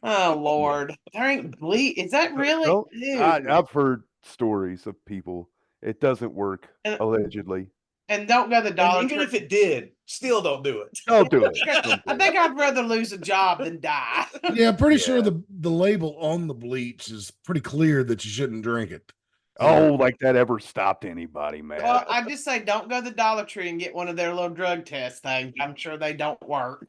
Oh Lord. Drink bleach. Is that really? Don't- Ew. I've heard stories of people. It doesn't work, And- allegedly. And don't go to the Dollar And even Tree. if it did, still don't do it. Don't do it. I think I'd rather lose a job than die. Yeah, pretty sure Yeah. the label on the bleach is pretty clear that you shouldn't drink it. Oh, like that ever stopped anybody, man. Well, I just say don't go to the Dollar Tree and get one of their little drug test things. I'm sure they don't work.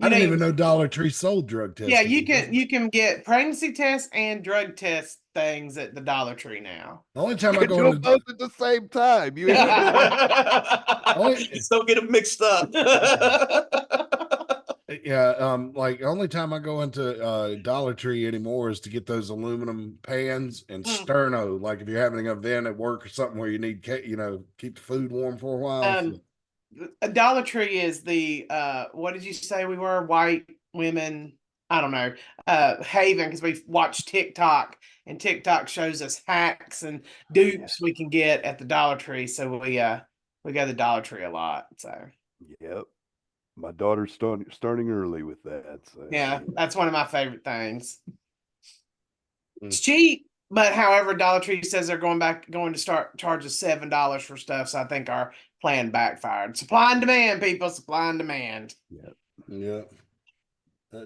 I didn't even know Dollar Tree sold drug tests. Yeah, you can get pregnancy tests and drug test things at the Dollar Tree now. The only time I Could go do into both at the same time. You Just don't get them mixed up. like only time I go into Dollar Tree anymore is to get those aluminum pans and sterno. Like if you're having an event at work or something where you need, keep the food warm for a while. A Dollar Tree is the what did you say we were? White women, I don't know, haven, because we watch TikTok and TikTok shows us hacks and dupes we can get at the Dollar Tree. So we go to the Dollar Tree a lot. So Yep. My daughter's starting early with that. So. yeah, that's one of my favorite things. Mm. It's cheap, but however, Dollar Tree says they're going to start charging $7 for stuff. So I think our plan backfired. Supply and demand, people. Supply and demand. Yeah.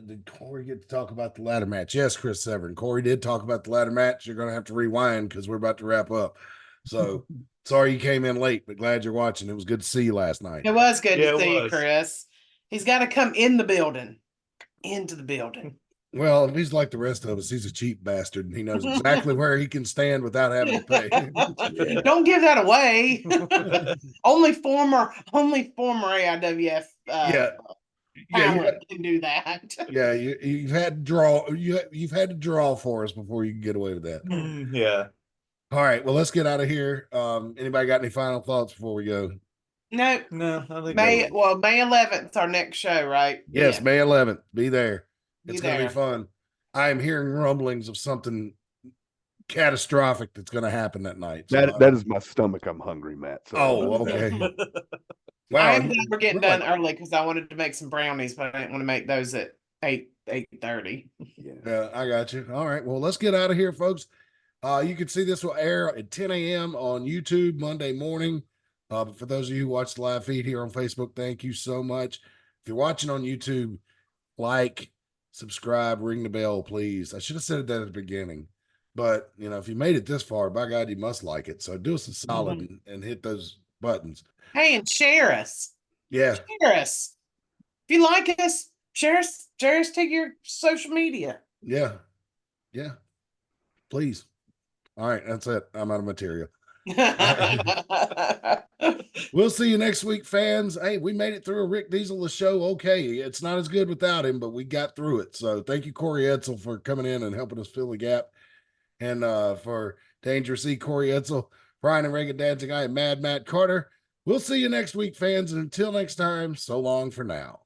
Did Corey get to talk about the ladder match? Yes, Chris Severn. Corey did talk about the ladder match. You're going to have to rewind because we're about to wrap up. So sorry you came in late, but glad you're watching. It was good to see you last night. It was good Yeah, to it see you, was. Chris. He's got to come in the building. into the building. Well, if he's like the rest of us, he's a cheap bastard, and he knows exactly where he can stand without having to pay. Don't give that away. only former AIWF Yeah. talent can do that. Yeah, you've had to draw. You've had to draw for us before you can get away with that. Yeah. All right, well, let's get out of here. Anybody got any final thoughts before we go? No, No, I think May 11th is our next show, right? Yes, Yeah. May 11th. Be there. Be It's going to be there. fun. I am hearing rumblings of something catastrophic that's going to happen that night. So That is my stomach. I'm hungry, Matt. So, Oh, okay. Wow, I'm glad we're getting done early because I wanted to make some brownies, but I didn't want to make those at 8:30. Yeah, I got you. All right, well, let's get out of here, folks. You can see this will air at 10 a.m. on YouTube Monday morning. But for those of you who watch the live feed here on Facebook, thank you so much. If you're watching on YouTube, like, subscribe, ring the bell, please. I should have said that at the beginning, but if you made it this far, by God, you must like it. So do us a solid and hit those buttons. Hey, and share us. Yeah. Share us. If you like us, share us to your social media. Yeah. Yeah. Please. All right. That's it. I'm out of material. We'll see you next week, fans. Hey, we made it through a Rick Diesel show. Okay. It's not as good without him, but we got through it. So thank you, Corey Edsel, for coming in and helping us fill the gap. And for Dangerous E, Corey Edsel, Brian and Reagan Danzig, I am Mad Matt Carter. We'll see you next week, fans. And until next time, so long for now.